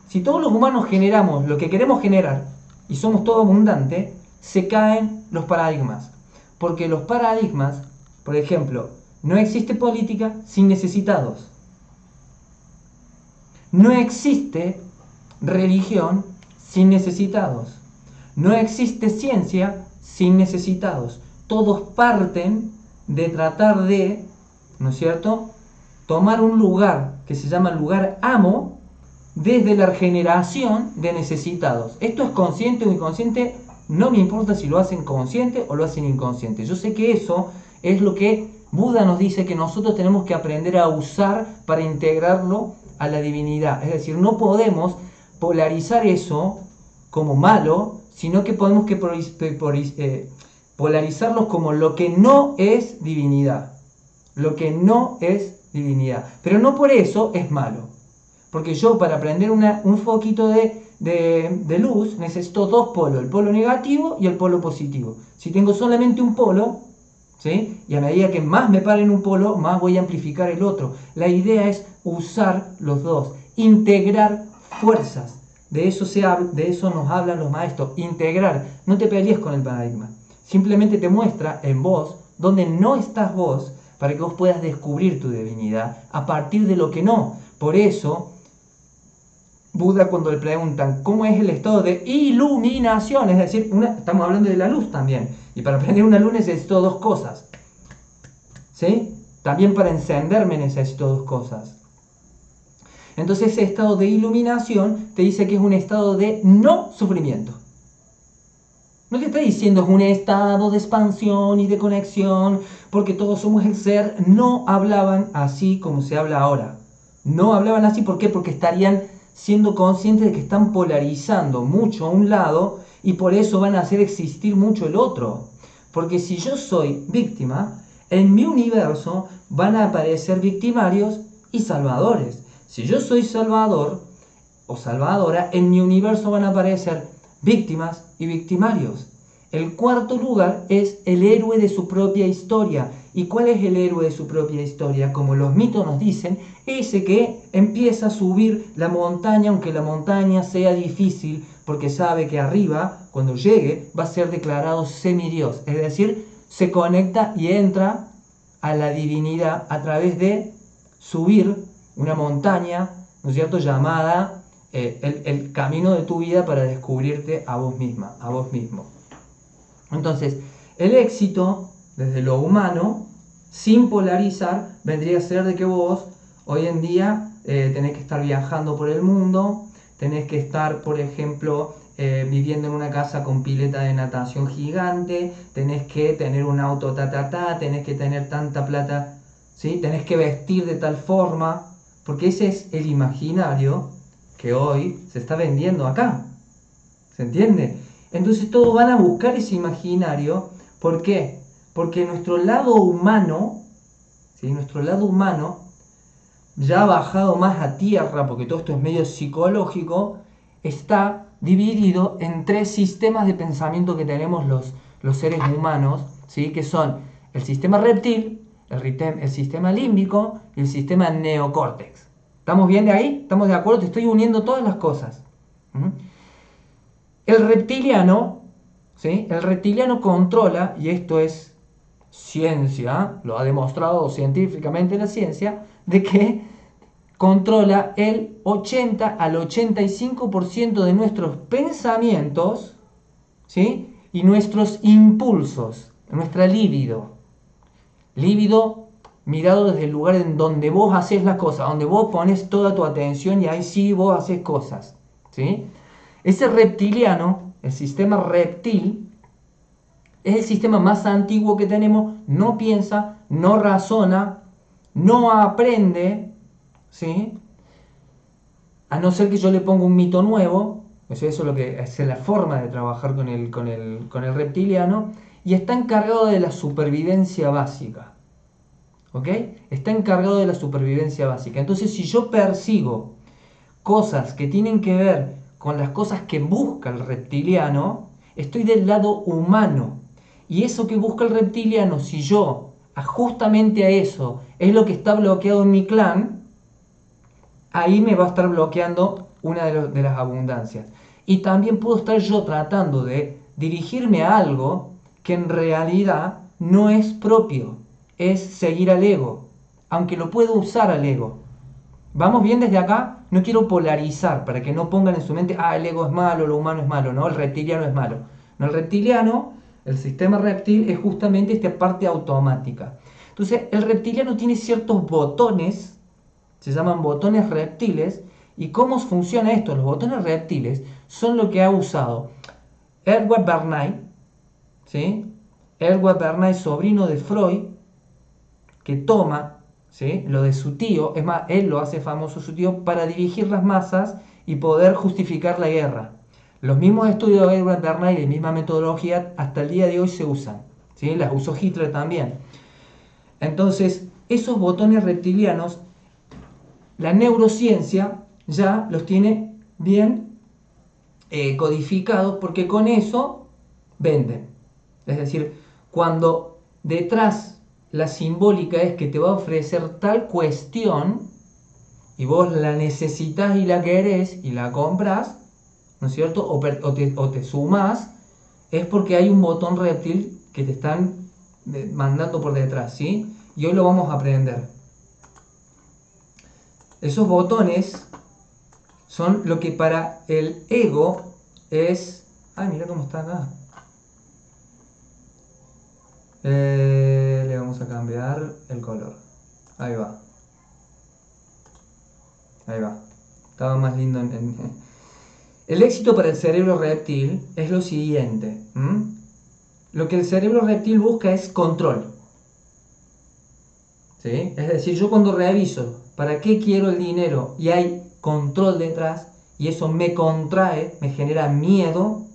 si todos los humanos generamos lo que queremos generar y somos todo abundante, se caen los paradigmas. Porque los paradigmas, por ejemplo, no existe política sin necesitados. No existe religión sin necesitados. No existe ciencia sin necesitados. Todos parten de tratar de, ¿no es cierto?, tomar un lugar que se llama lugar amo desde la generación de necesitados. Esto es consciente o inconsciente, no me importa si lo hacen consciente o lo hacen inconsciente. Yo sé que eso es lo que Buda nos dice que nosotros tenemos que aprender a usar para integrarlo a la divinidad. Es decir, no podemos polarizar eso como malo, sino que podemos polarizarlos como lo que no es divinidad. Lo que no es divinidad. Pero no por eso es malo. Porque yo para prender un foquito de luz necesito 2 polos, el polo negativo y el polo positivo. Si tengo solamente un polo, ¿sí?, y a medida que más me paren un polo, más voy a amplificar el otro. La idea es usar los dos, integrar fuerzas. De eso nos hablan los maestros, integrar. No te pelees con el paradigma. Simplemente te muestra en vos donde no estás vos, para que vos puedas descubrir tu divinidad a partir de lo que no. Por eso, Buda, cuando le preguntan cómo es el estado de iluminación, es decir, estamos hablando de la luz también, y para prender una luz necesito 2 cosas, ¿sí? También para encenderme necesito 2 cosas. Entonces ese estado de iluminación te dice que es un estado de no sufrimiento. No te está diciendo es un estado de expansión y de conexión, porque todos somos el ser. No hablaban así como se habla ahora. No hablaban así, ¿por qué? Porque estarían siendo conscientes de que están polarizando mucho a un lado y por eso van a hacer existir mucho el otro. Porque si yo soy víctima, en mi universo van a aparecer victimarios y salvadores. Si yo soy salvador o salvadora, en mi universo van a aparecer víctimas y victimarios. El cuarto lugar es el héroe de su propia historia. ¿Y cuál es el héroe de su propia historia? Como los mitos nos dicen, ese que empieza a subir la montaña, aunque la montaña sea difícil, porque sabe que arriba, cuando llegue, va a ser declarado semidios. Es decir, se conecta y entra a la divinidad a través de subir una montaña, ¿no es cierto?, llamada el camino de tu vida para descubrirte a vos misma, a vos mismo. Entonces, el éxito desde lo humano, sin polarizar, vendría a ser de que vos hoy en día tenés que estar viajando por el mundo, tenés que estar, por ejemplo, viviendo en una casa con pileta de natación gigante, tenés que tener un auto tenés que tener tanta plata, ¿sí? Tenés que vestir de tal forma, porque ese es el imaginario que hoy se está vendiendo acá. ¿Se entiende? Entonces todos van a buscar ese imaginario. ¿Por qué? Porque nuestro lado humano, ¿sí?, nuestro lado humano ya ha bajado más a tierra, porque todo esto es medio psicológico, está dividido en 3 sistemas de pensamiento que tenemos los seres humanos, ¿sí?, que son el sistema reptil, el sistema límbico y el sistema neocórtex. ¿Estamos bien de ahí? ¿Estamos de acuerdo? Te estoy uniendo todas las cosas. El reptiliano, ¿sí?, el reptiliano controla, y esto es ciencia, lo ha demostrado científicamente la ciencia, de que controla el 80 al 85% de nuestros pensamientos, ¿sí?, y nuestros impulsos, nuestra libido. Líbido mirado desde el lugar en donde vos haces las cosas, donde vos pones toda tu atención y ahí sí vos haces cosas, ¿sí? Ese reptiliano, el sistema reptil, es el sistema más antiguo que tenemos, no piensa, no razona, no aprende, ¿sí?, a no ser que yo le ponga un mito nuevo, O sea, eso es lo que es la forma de trabajar con el reptiliano y está encargado de la supervivencia básica. ¿Ok? Está encargado de la supervivencia básica. Entonces, si yo persigo cosas que tienen que ver con las cosas que busca el reptiliano, estoy del lado humano. Y eso que busca el reptiliano, si yo justamente a eso es lo que está bloqueado en mi clan, ahí me va a estar bloqueando una de las abundancias. Y también puedo estar yo tratando de dirigirme a algo que en realidad no es propio, es seguir al ego, aunque lo puedo usar al ego. ¿Vamos bien desde acá? No quiero polarizar para que no pongan en su mente, el ego es malo, lo humano es malo, no, el reptiliano es malo. No, el reptiliano, el sistema reptil es justamente esta parte automática. Entonces, el reptiliano tiene ciertos botones, se llaman botones reptiles, y cómo funciona esto. Los botones reptiles son lo que ha usado Edward Bernays, ¿sí? Edward Bernays, sobrino de Freud, que toma, ¿sí?, lo de su tío, es más, él lo hace famoso su tío, para dirigir las masas y poder justificar la guerra. Los mismos estudios de Edward Bernays y la misma metodología hasta el día de hoy se usan, ¿sí? Las usó Hitler también. Entonces, esos botones reptilianos, la neurociencia ya los tiene bien codificados, porque con eso venden. Es decir, cuando detrás la simbólica es que te va a ofrecer tal cuestión y vos la necesitas y la querés y la compras, ¿no es cierto? O te sumás, es porque hay un botón reptil que te están mandando por detrás, ¿sí? Y hoy lo vamos a aprender. Esos botones son lo que para el ego es... Ay, mira cómo está acá. Le vamos a cambiar el color. Ahí va. Ahí va. Estaba más lindo El éxito para el cerebro reptil es lo siguiente. Lo que el cerebro reptil busca es control. ¿Sí? Es decir, yo cuando reviso para qué quiero el dinero y hay control detrás y eso me contrae, me genera miedo,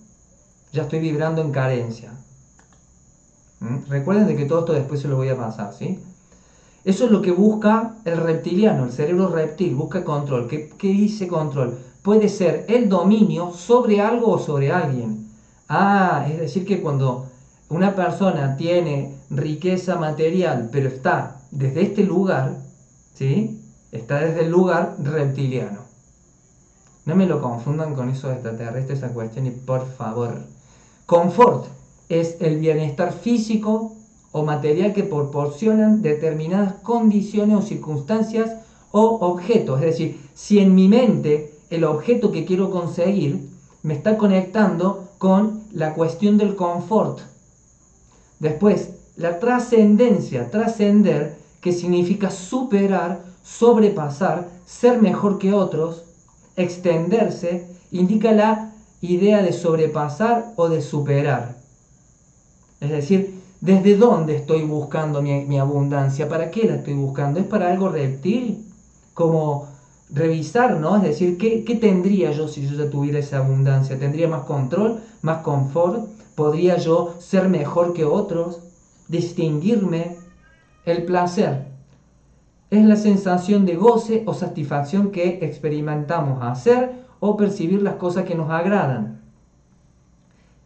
ya estoy vibrando en carencia. Recuerden de que todo esto después se lo voy a pasar, ¿sí? Eso es lo que busca el reptiliano, el cerebro reptil, busca control. ¿Qué dice control? Puede ser el dominio sobre algo o sobre alguien. Es decir que cuando una persona tiene riqueza material, pero está desde este lugar, ¿sí? Está desde el lugar reptiliano. No me lo confundan con eso de extraterrestre, esa cuestión, y por favor. Confort es el bienestar físico o material que proporcionan determinadas condiciones o circunstancias o objetos. Es decir, si en mi mente el objeto que quiero conseguir me está conectando con la cuestión del confort. Después, la trascendencia, trascender, que significa superar, sobrepasar, ser mejor que otros, extenderse, indica la idea de sobrepasar o de superar. Es decir, ¿desde dónde estoy buscando mi abundancia? ¿Para qué la estoy buscando? ¿Es para algo reptil? Como revisar, ¿no? Es decir, ¿qué tendría yo si yo ya tuviera esa abundancia? ¿Tendría más control, más confort? ¿Podría yo ser mejor que otros? ¿Distinguirme? El placer es la sensación de goce o satisfacción que experimentamos hacer o percibir las cosas que nos agradan.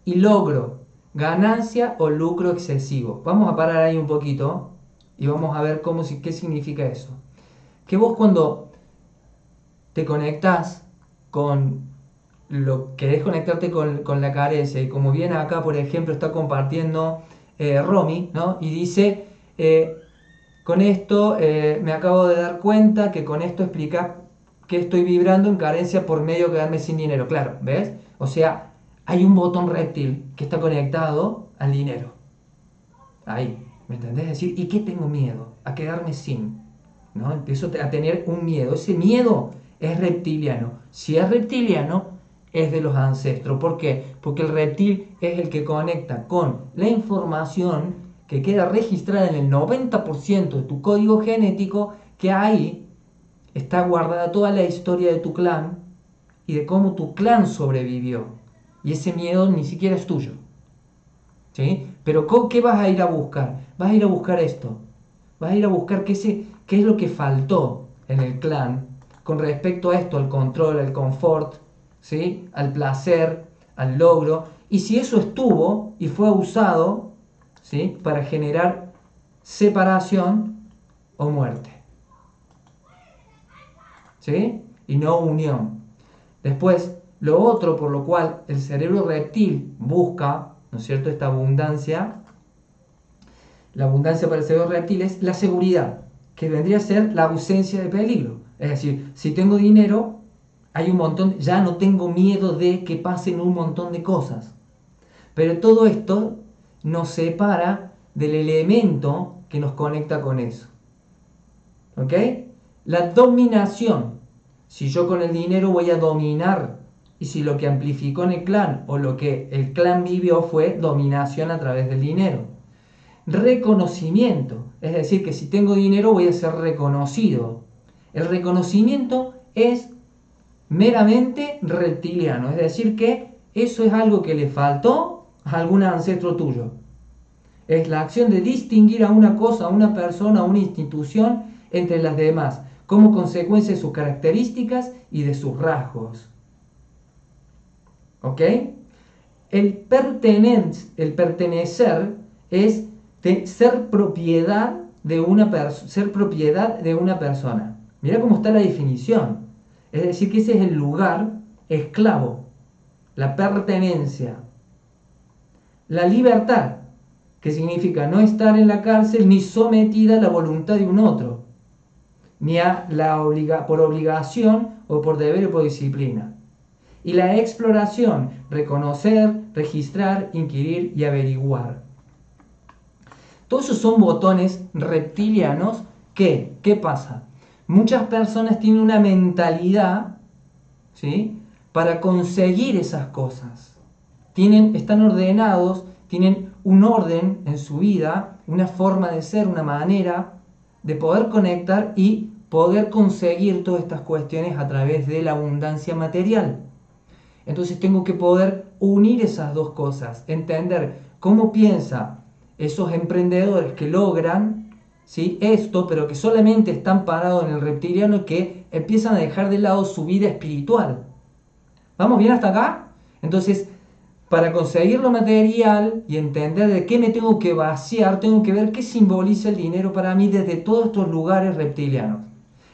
Y logro, ganancia o lucro excesivo. Vamos a parar ahí un poquito y vamos a ver qué significa eso. Que vos cuando te conectás querés conectarte con la carencia, y como viene acá, por ejemplo, está compartiendo Romy, ¿no? Y dice, con esto me acabo de dar cuenta que con esto explica que estoy vibrando en carencia por medio de quedarme sin dinero. Claro, ¿ves? O sea, hay un botón reptil que está conectado al dinero. Ahí, ¿me entendés? Es decir, ¿y qué tengo miedo? A quedarme sin. ¿No? Empiezo a tener un miedo. Ese miedo es reptiliano. Si es reptiliano, es de los ancestros. ¿Por qué? Porque el reptil es el que conecta con la información que queda registrada en el 90% de tu código genético, que ahí está guardada toda la historia de tu clan, y de cómo tu clan sobrevivió. Y ese miedo ni siquiera es tuyo. ¿Sí? Pero ¿qué vas a ir a buscar? Vas a ir a buscar esto. Vas a ir a buscar qué es lo que faltó en el clan con respecto a esto, al control, al confort, ¿sí? Al placer, al logro. Y si eso estuvo y fue usado, ¿sí? Para generar separación o muerte. ¿Sí? Y no unión. Después, lo otro por lo cual el cerebro reptil busca, ¿no es cierto?, esta abundancia, la abundancia para el cerebro reptil es la seguridad, que vendría a ser la ausencia de peligro. Es decir, si tengo dinero, hay un montón, ya no tengo miedo de que pasen un montón de cosas. Pero todo esto nos separa del elemento que nos conecta con eso. ¿Ok? La dominación. Si yo con el dinero voy a dominar, y si lo que amplificó en el clan o lo que el clan vivió fue dominación a través del dinero. Reconocimiento. Es decir, que si tengo dinero voy a ser reconocido. El reconocimiento es meramente reptiliano. Es decir, que eso es algo que le faltó a algún ancestro tuyo. Es la acción de distinguir a una cosa, a una persona, a una institución entre las demás, como consecuencia de sus características y de sus rasgos. ¿Ok? El pertenecer es ser propiedad de una persona. Mira cómo está la definición. Es decir, que ese es el lugar esclavo, la pertenencia. La libertad, que significa no estar en la cárcel ni sometida a la voluntad de un otro, ni por obligación o por deber o por disciplina. Y la exploración, reconocer, registrar, inquirir y averiguar. Todos esos son botones reptilianos que, ¿qué pasa? Muchas personas tienen una mentalidad, ¿sí?, para conseguir esas cosas. Están ordenados, tienen un orden en su vida, una forma de ser, una manera de poder conectar y poder conseguir todas estas cuestiones a través de la abundancia material. Entonces tengo que poder unir esas dos cosas, entender cómo piensa esos emprendedores que logran, ¿sí?, esto, pero que solamente están parados en el reptiliano y que empiezan a dejar de lado su vida espiritual. ¿Vamos bien hasta acá? Entonces, para conseguir lo material y entender de qué me tengo que vaciar, tengo que ver qué simboliza el dinero para mí desde todos estos lugares reptilianos.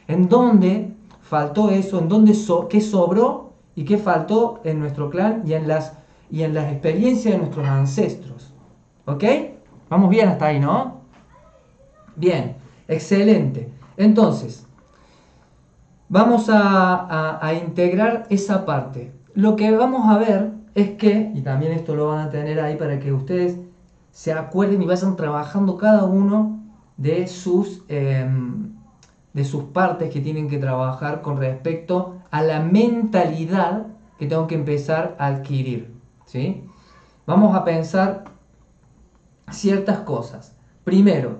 ¿En dónde faltó eso? ¿En dónde qué sobró y qué faltó en nuestro clan y en las experiencias de nuestros ancestros? ¿Ok? Vamos bien hasta ahí, ¿no? Bien, excelente. Entonces, vamos a integrar esa parte. Lo que vamos a ver es que, y también esto lo van a tener ahí para que ustedes se acuerden y vayan trabajando cada uno de sus partes que tienen que trabajar con respecto a la mentalidad que tengo que empezar a adquirir, ¿sí? Vamos a pensar ciertas cosas. Primero,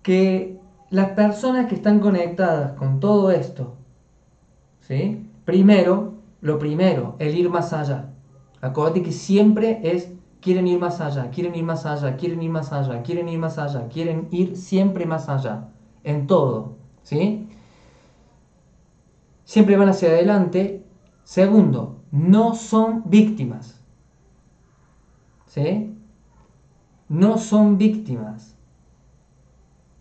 que las personas que están conectadas con todo esto, ¿sí?, lo primero, el ir más allá. Acuérdate que siempre quieren ir más allá, quieren ir más allá, quieren ir más allá, quieren ir más allá, quieren ir siempre más allá, en todo, ¿sí? Siempre van hacia adelante. Segundo, no son víctimas, ¿sí? No son víctimas.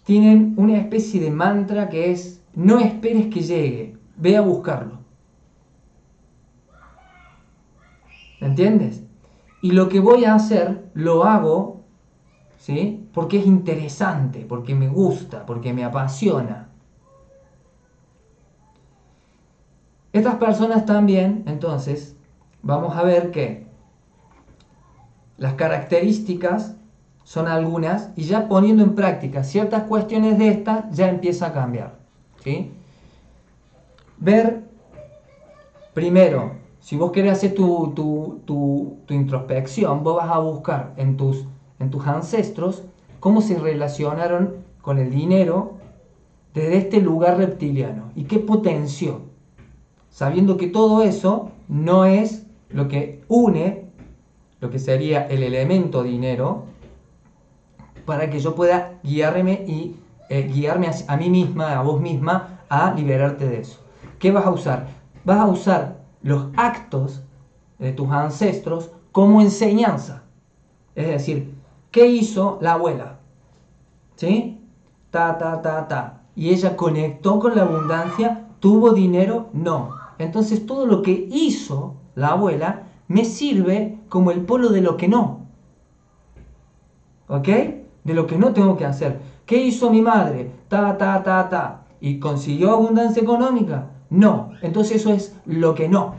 Tienen una especie de mantra que es: no esperes que llegue, ve a buscarlo. ¿Entiendes? Y lo que voy a hacer, lo hago, ¿sí?, porque es interesante, porque me gusta, porque me apasiona. Estas personas también, entonces, vamos a ver que las características son algunas, y ya poniendo en práctica ciertas cuestiones de estas, ya empieza a cambiar, ¿sí? Ver, primero, si vos querés hacer tu introspección, vos vas a buscar en tus ancestros cómo se relacionaron con el dinero desde este lugar reptiliano y qué potenció. sabiendo que todo eso no es lo que une, lo que sería el elemento dinero, para que yo pueda guiarme y guiarme a mí misma, a vos misma, a liberarte de eso. ¿Qué vas a usar? Vas a usar los actos de tus ancestros como enseñanza. Es decir, ¿qué hizo la abuela? ¿Sí? Ta, ta, ta, ta. Y ella conectó con la abundancia, ¿tuvo dinero? No. Entonces todo lo que hizo la abuela me sirve como el polo de lo que no. ¿Ok? De lo que no tengo que hacer. ¿Qué hizo mi madre? Ta, ta, ta, ta. ¿Y consiguió abundancia económica? No. Entonces eso es lo que no.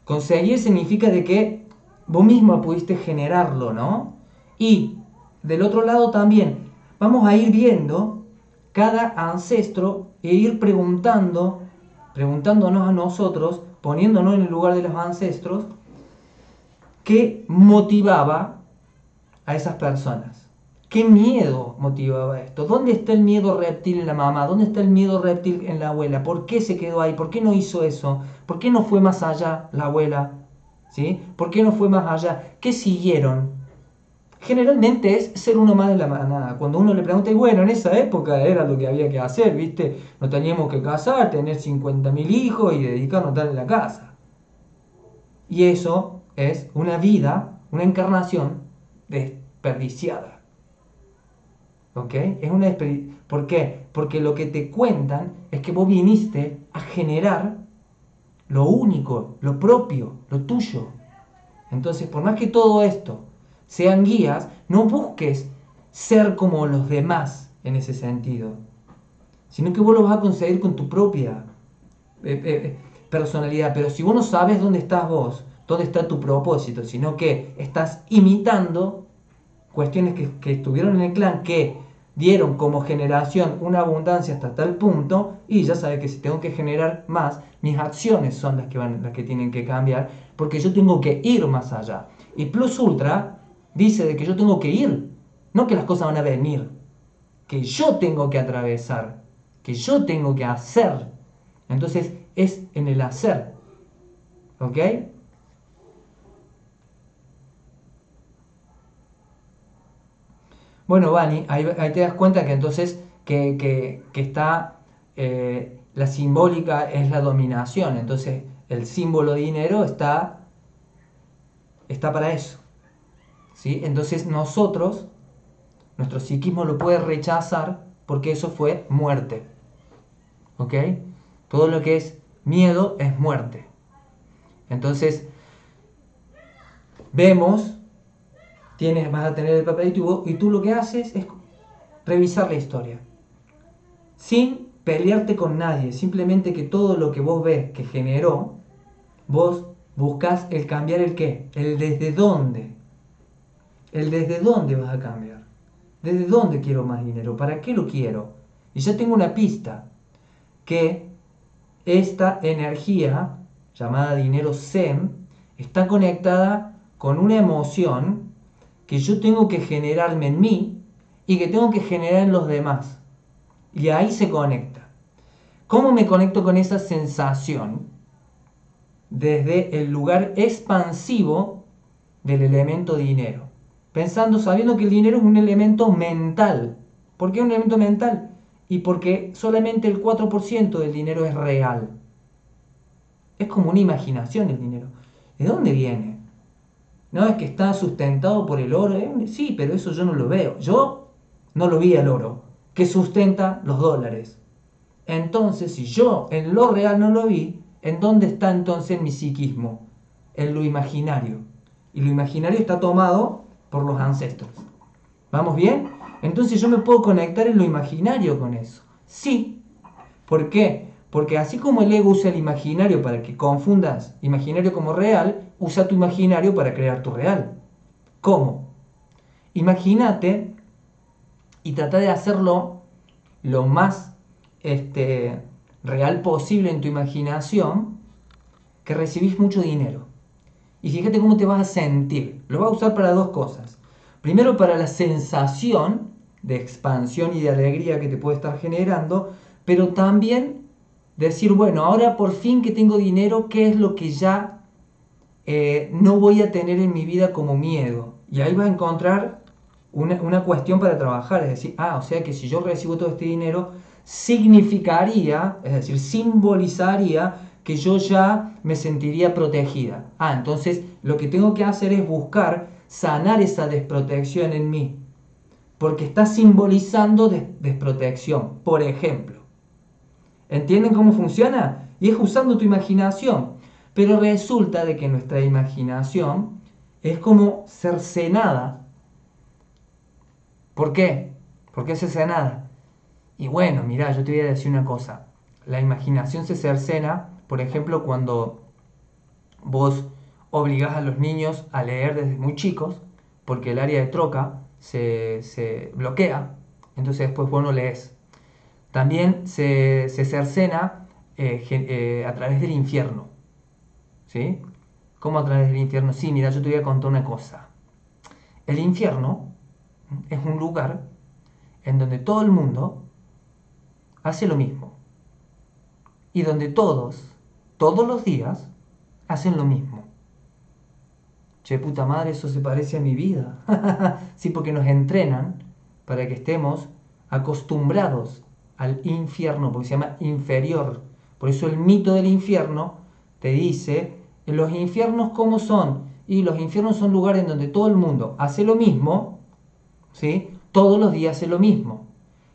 Conseguir significa de que vos mismo pudiste generarlo, ¿no? Y del otro lado también vamos a ir viendo cada ancestro e ir preguntándonos a nosotros, poniéndonos en el lugar de los ancestros, qué motivaba a esas personas. ¿Qué miedo motivaba esto? ¿Dónde está el miedo reptil en la mamá? ¿Dónde está el miedo reptil en la abuela? ¿Por qué se quedó ahí? ¿Por qué no hizo eso? ¿Por qué no fue más allá la abuela? ¿Sí? ¿Por qué no fue más allá? ¿Qué siguieron? Generalmente es ser uno más de la manada. Cuando uno le pregunta, y bueno, en esa época era lo que había que hacer, ¿viste? Nos teníamos que casar, tener 50.000 hijos y dedicarnos a estar en la casa. Y eso es una vida, una encarnación desperdiciada. ¿Ok? ¿Por qué? Porque lo que te cuentan es que vos viniste a generar lo único, lo propio, lo tuyo. Entonces, por más que todo esto sean guías, no busques ser como los demás en ese sentido, sino que vos lo vas a conseguir con tu propia personalidad. Pero si vos no sabes dónde estás vos, dónde está tu propósito, sino que estás imitando cuestiones que estuvieron en el clan, que dieron como generación una abundancia hasta tal punto, y ya sabes que si tengo que generar más, mis acciones son las que tienen que cambiar, porque yo tengo que ir más allá. Y Plus Ultra dice de que yo tengo que ir, no que las cosas van a venir, que yo tengo que atravesar, que yo tengo que hacer. Entonces es en el hacer, ¿ok? Bueno, Vani, ahí te das cuenta que entonces que está la simbólica es la dominación, entonces el símbolo dinero está para eso, ¿sí? Entonces nuestro psiquismo lo puede rechazar porque eso fue muerte, ¿ok? Todo lo que es miedo es muerte. Entonces vemos, vas a tener el papelito y tú lo que haces es revisar la historia. Sin pelearte con nadie, simplemente que todo lo que vos ves que generó, vos buscas el cambiar el qué, el desde dónde. El desde dónde vas a cambiar. ¿Desde dónde quiero más dinero? ¿Para qué lo quiero? Y ya tengo una pista, que esta energía, llamada dinero Zen, está conectada con una emoción que yo tengo que generarme en mí y que tengo que generar en los demás. Y ahí se conecta. ¿Cómo me conecto con esa sensación? Desde el lugar expansivo del elemento dinero. Sabiendo que el dinero es un elemento mental. ¿Por qué es un elemento mental? Y porque solamente el 4% del dinero es real. Es como una imaginación el dinero. ¿De dónde viene? No es que está sustentado por el oro. Sí, pero eso yo no lo veo. Yo no lo vi al oro, que sustenta los dólares. Entonces, si yo en lo real no lo vi, ¿en dónde está entonces mi psiquismo? En lo imaginario. Y lo imaginario está tomado por los ancestros. ¿Vamos bien? Entonces yo me puedo conectar en lo imaginario con eso. Sí. ¿Por qué? Porque así como el ego usa el imaginario para que confundas imaginario como real, usa tu imaginario para crear tu real. ¿Cómo? Imagínate y trata de hacerlo lo más real posible en tu imaginación, que recibís mucho dinero. Y fíjate cómo te vas a sentir. Lo vas a usar para dos cosas. Primero, para la sensación de expansión y de alegría que te puede estar generando, pero también decir, bueno, ahora por fin que tengo dinero, ¿qué es lo que ya no voy a tener en mi vida como miedo? Y ahí vas a encontrar una cuestión para trabajar, es decir, o sea que si yo recibo todo este dinero, significaría, es decir, simbolizaría que yo ya me sentiría protegida. Entonces lo que tengo que hacer es buscar sanar esa desprotección en mí, porque está simbolizando desprotección. Por ejemplo, ¿entienden cómo funciona? Y es usando tu imaginación. Pero resulta de que nuestra imaginación es como cercenada. ¿Por qué? ¿Por qué cercenada? Y bueno, mira, yo te voy a decir una cosa. La imaginación se cercena, por ejemplo, cuando vos obligás a los niños a leer desde muy chicos, porque el área de troca se bloquea, entonces después vos no lees. También se cercena a través del infierno. ¿Sí? ¿Cómo a través del infierno? Sí, mira, yo te voy a contar una cosa. El infierno es un lugar en donde todo el mundo hace lo mismo. Y donde todos los días, hacen lo mismo. Che, puta madre, eso se parece a mi vida. Sí, porque nos entrenan para que estemos acostumbrados al infierno, porque se llama inferior. Por eso el mito del infierno te dice, los infiernos cómo son. Y los infiernos son lugares en donde todo el mundo hace lo mismo, ¿sí? Todos los días hace lo mismo.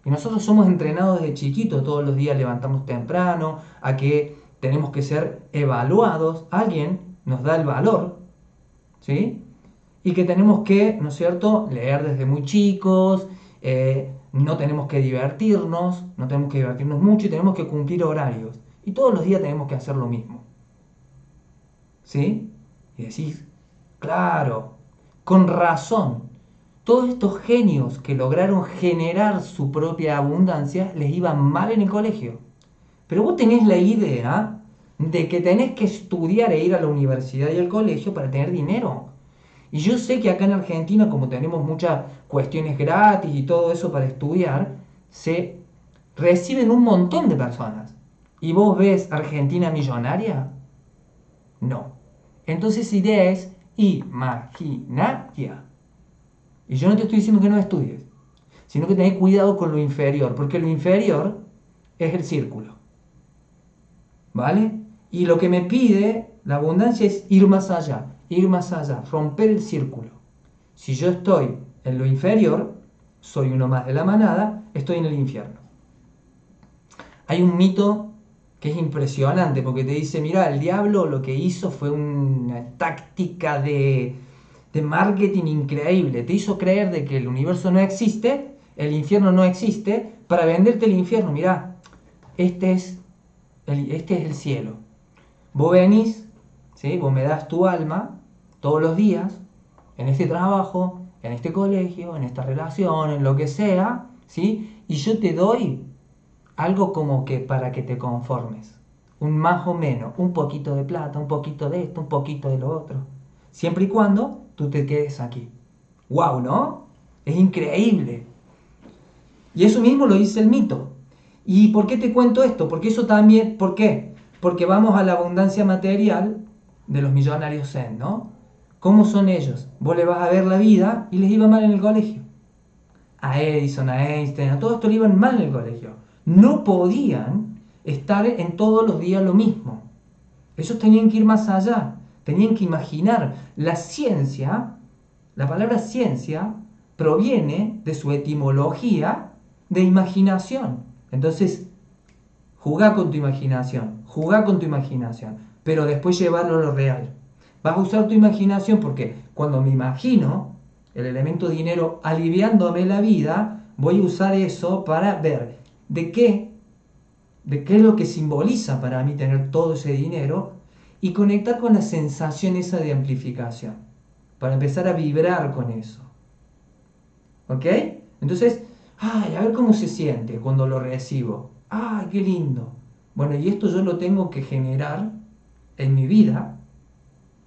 Y nosotros somos entrenados desde chiquitos, todos los días levantamos temprano, a que tenemos que ser evaluados, alguien nos da el valor, ¿sí? Y que tenemos que, ¿no es cierto?, leer desde muy chicos, no tenemos que divertirnos, no tenemos que divertirnos mucho y tenemos que cumplir horarios. Y todos los días tenemos que hacer lo mismo. ¿Sí? Y decís, claro, con razón, todos estos genios que lograron generar su propia abundancia les iba mal en el colegio. Pero vos tenés la idea de que tenés que estudiar e ir a la universidad y al colegio para tener dinero. Y yo sé que acá en Argentina, como tenemos muchas cuestiones gratis y todo eso para estudiar, se reciben un montón de personas. ¿Y vos ves Argentina millonaria? No. Entonces la idea es imaginaria. Y yo no te estoy diciendo que no estudies, sino que tenés cuidado con lo inferior, porque lo inferior es el círculo. ¿Vale? Y lo que me pide la abundancia es ir más allá, romper el círculo. Si yo estoy en lo inferior, soy uno más de la manada, estoy en el infierno. Hay un mito que es impresionante porque te dice, mira, el diablo lo que hizo fue una táctica de marketing increíble. Te hizo creer de que el universo no existe, el infierno no existe, para venderte el infierno. Mira, este es el cielo. Vos venís, ¿sí? Vos me das tu alma todos los días, en este trabajo, en este colegio, en esta relación, en lo que sea, ¿sí? Y yo te doy algo como que para que te conformes. Un más o menos, un poquito de plata, un poquito de esto, un poquito de lo otro. Siempre y cuando tú te quedes aquí. ¡Wow! ¿No? Es increíble. Y eso mismo lo dice el mito. ¿Y por qué te cuento esto? Porque eso también, ¿por qué? Porque vamos a la abundancia material de los millonarios Zen, ¿no? ¿Cómo son ellos? Vos le vas a ver la vida y les iba mal en el colegio. A Edison, a Einstein, a todo esto le iban mal en el colegio. No podían estar en todos los días lo mismo. Ellos tenían que ir más allá, tenían que imaginar. La ciencia, la palabra ciencia, proviene de su etimología de imaginación. Entonces, jugá con tu imaginación, pero después llevarlo a lo real. Vas a usar tu imaginación porque cuando me imagino el elemento dinero aliviándome la vida, voy a usar eso para ver de qué es lo que simboliza para mí tener todo ese dinero y conectar con la sensación esa de amplificación, para empezar a vibrar con eso. ¿Ok? Entonces, a ver cómo se siente cuando lo recibo. ¡Ay, qué lindo! Bueno, y esto yo lo tengo que generar en mi vida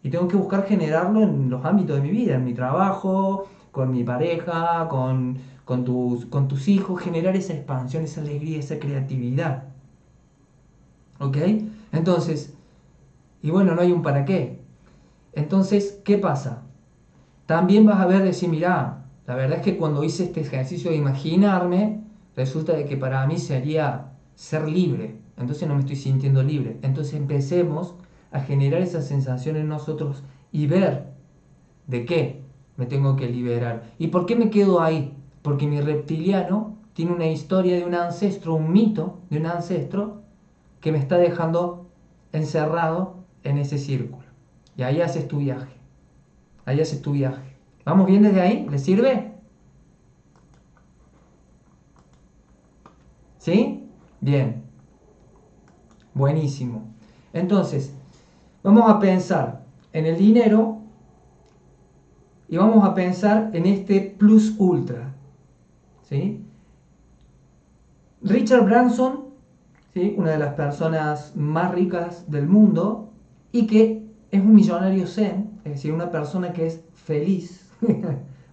y tengo que buscar generarlo en los ámbitos de mi vida, en mi trabajo, con mi pareja, con tus hijos, generar esa expansión, esa alegría, esa creatividad. ¿Ok? Entonces, y bueno, no hay un para qué. Entonces, ¿qué pasa? También vas a ver decir, mirá, la verdad es que cuando hice este ejercicio de imaginarme, resulta de que para mí sería ser libre. Entonces no me estoy sintiendo libre. Entonces empecemos a generar esa sensación en nosotros y ver de qué me tengo que liberar. ¿Y por qué me quedo ahí? Porque mi reptiliano tiene una historia de un ancestro, un mito de un ancestro que me está dejando encerrado en ese círculo. Y ahí haces tu viaje. Ahí haces tu viaje. ¿Vamos bien desde ahí? ¿Les sirve? ¿Sí? Bien. Buenísimo. Entonces, vamos a pensar en el dinero y vamos a pensar en este plus ultra. ¿Sí? Richard Branson, ¿sí? Una de las personas más ricas del mundo y que es un millonario zen, es decir, una persona que es feliz,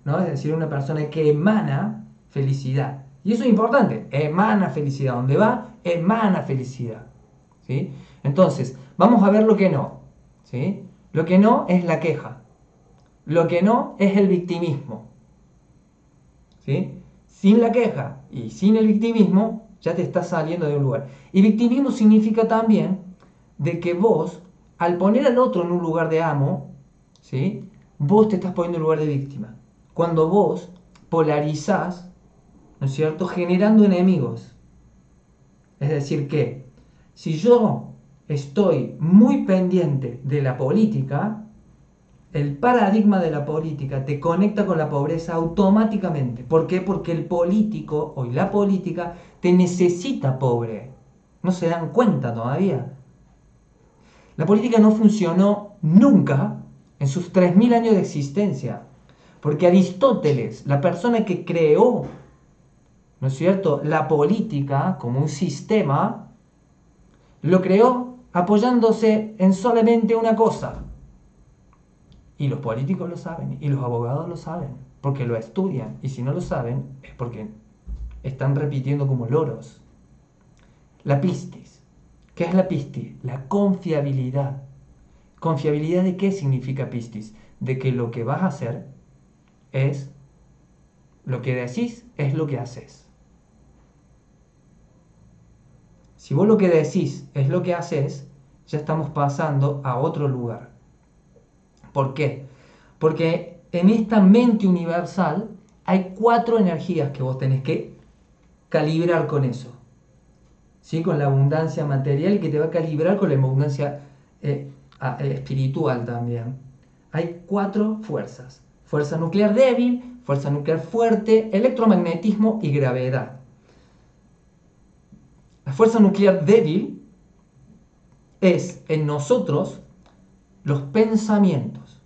¿no? Es decir, una persona que emana felicidad. Y eso es importante, emana felicidad. Donde va, emana felicidad. ¿Sí? Entonces, vamos a ver lo que no. ¿Sí? Lo que no es la queja. Lo que no es el victimismo. ¿Sí? Sin la queja y sin el victimismo, ya te estás saliendo de un lugar. Y victimismo significa también de que vos, al poner al otro en un lugar de amo, ¿sí? Vos te estás poniendo en lugar de víctima. Cuando vos polarizás, ¿no es cierto?, generando enemigos. Es decir, que si yo estoy muy pendiente de la política, el paradigma de la política te conecta con la pobreza automáticamente. ¿Por qué? Porque el político o la política te necesita pobre. No se dan cuenta todavía. La política no funcionó nunca en sus 3000 años de existencia. Porque Aristóteles, la persona que creó, ¿no es cierto?, la política como un sistema, lo creó apoyándose en solamente una cosa. Y los políticos lo saben, y los abogados lo saben, porque lo estudian. Y si no lo saben, es porque están repitiendo como loros. La pistis. ¿Qué es la pistis? La confiabilidad. ¿Confiabilidad de qué significa pistis? De que lo que vas a hacer es lo que decís, es lo que haces. Si vos lo que decís es lo que haces, ya estamos pasando a otro lugar. ¿Por qué? Porque en esta mente universal hay 4 energías que vos tenés que calibrar con eso. ¿Sí? Con la abundancia material que te va a calibrar con la abundancia espiritual también. Hay 4 fuerzas. Fuerza nuclear débil, fuerza nuclear fuerte, electromagnetismo y gravedad. La fuerza nuclear débil es en nosotros los pensamientos.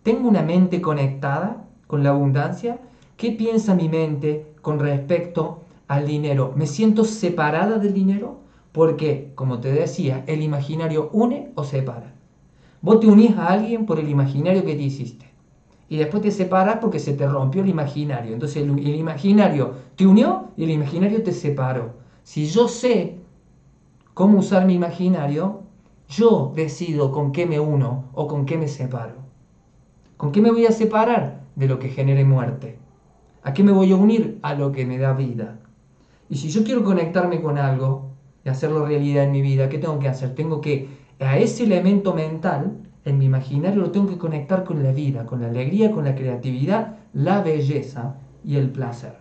¿Tengo una mente conectada con la abundancia? ¿Qué piensa mi mente con respecto al dinero? ¿Me siento separada del dinero? Porque, como te decía, el imaginario une o separa. Vos te unís a alguien por el imaginario que te hiciste. Y después te separas porque se te rompió el imaginario. Entonces el imaginario te unió y el imaginario te separó. Si yo sé cómo usar mi imaginario, yo decido con qué me uno o con qué me separo. ¿Con qué me voy a separar? De lo que genere muerte. ¿A qué me voy a unir? A lo que me da vida. Y si yo quiero conectarme con algo y hacerlo realidad en mi vida, ¿qué tengo que hacer? Tengo que, a ese elemento mental, en mi imaginario, lo tengo que conectar con la vida, con la alegría, con la creatividad, la belleza y el placer.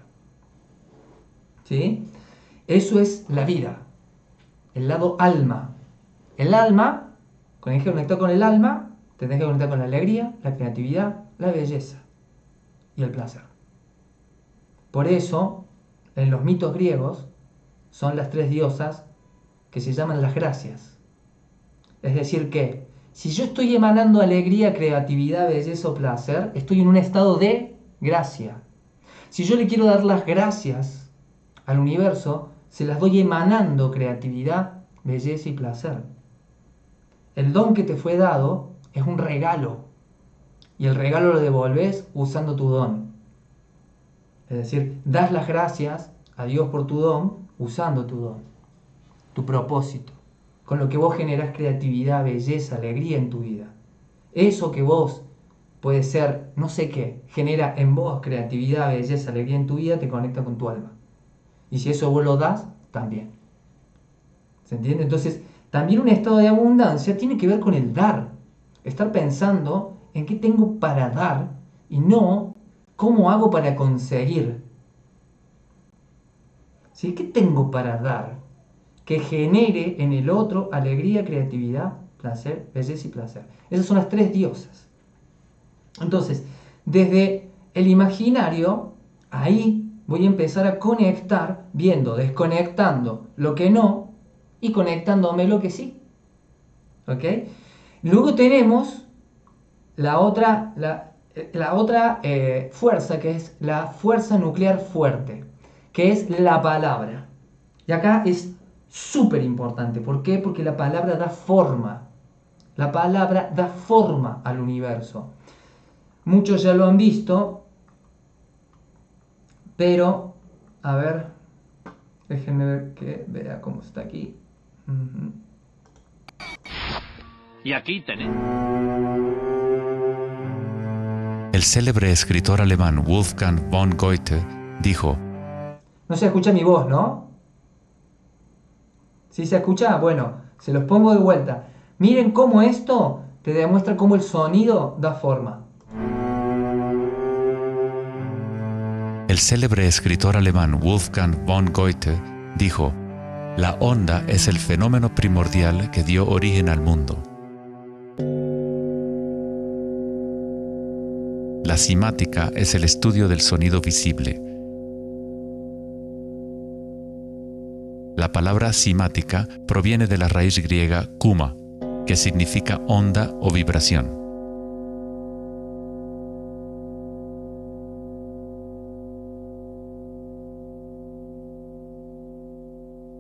¿Sí? Eso es la vida. El lado alma. El alma, tenés que conectar con el alma, tenés que conectar con la alegría, la creatividad, la belleza y el placer. Por eso, en los mitos griegos, son las 3 diosas que se llaman las gracias. Es decir que, si yo estoy emanando alegría, creatividad, belleza o placer, estoy en un estado de gracia. Si yo le quiero dar las gracias al universo, se las doy emanando creatividad, belleza y placer. El don que te fue dado es un regalo y el regalo lo devolves usando tu don. Es decir, das las gracias a Dios por tu don usando tu don, tu propósito. con lo que vos generás creatividad, belleza, alegría en tu vida. Eso que vos puede ser, no sé qué, genera en vos creatividad, belleza, alegría en tu vida, te conecta con tu alma. Y si eso vos lo das, también. ¿Se entiende? Entonces, también un estado de abundancia tiene que ver con el dar. Estar pensando en qué tengo para dar y no cómo hago para conseguir. ¿Sí? ¿Qué tengo para dar? Que genere en el otro alegría, creatividad, placer, belleza y placer. Esas son las tres diosas. Entonces, desde el imaginario, ahí voy a empezar a conectar, viendo, desconectando lo que no y conectándome lo que sí. ¿Ok? Luego tenemos la otra fuerza, que es la fuerza nuclear fuerte, que es la palabra. Y acá es súper importante. ¿Por qué? Porque la palabra da forma. La palabra da forma al universo. Muchos ya lo han visto, pero, a ver, déjenme ver que vea cómo está aquí. Y aquí tenemos. El célebre escritor alemán Wolfgang von Goethe dijo: No se escucha mi voz, ¿no? ¿Sí se escucha? Bueno, se los pongo de vuelta. Miren cómo esto te demuestra cómo el sonido da forma. El célebre escritor alemán Wolfgang von Goethe dijo: la onda es el fenómeno primordial que dio origen al mundo. La cimática es el estudio del sonido visible. La palabra cimática proviene de la raíz griega kuma, que significa onda o vibración.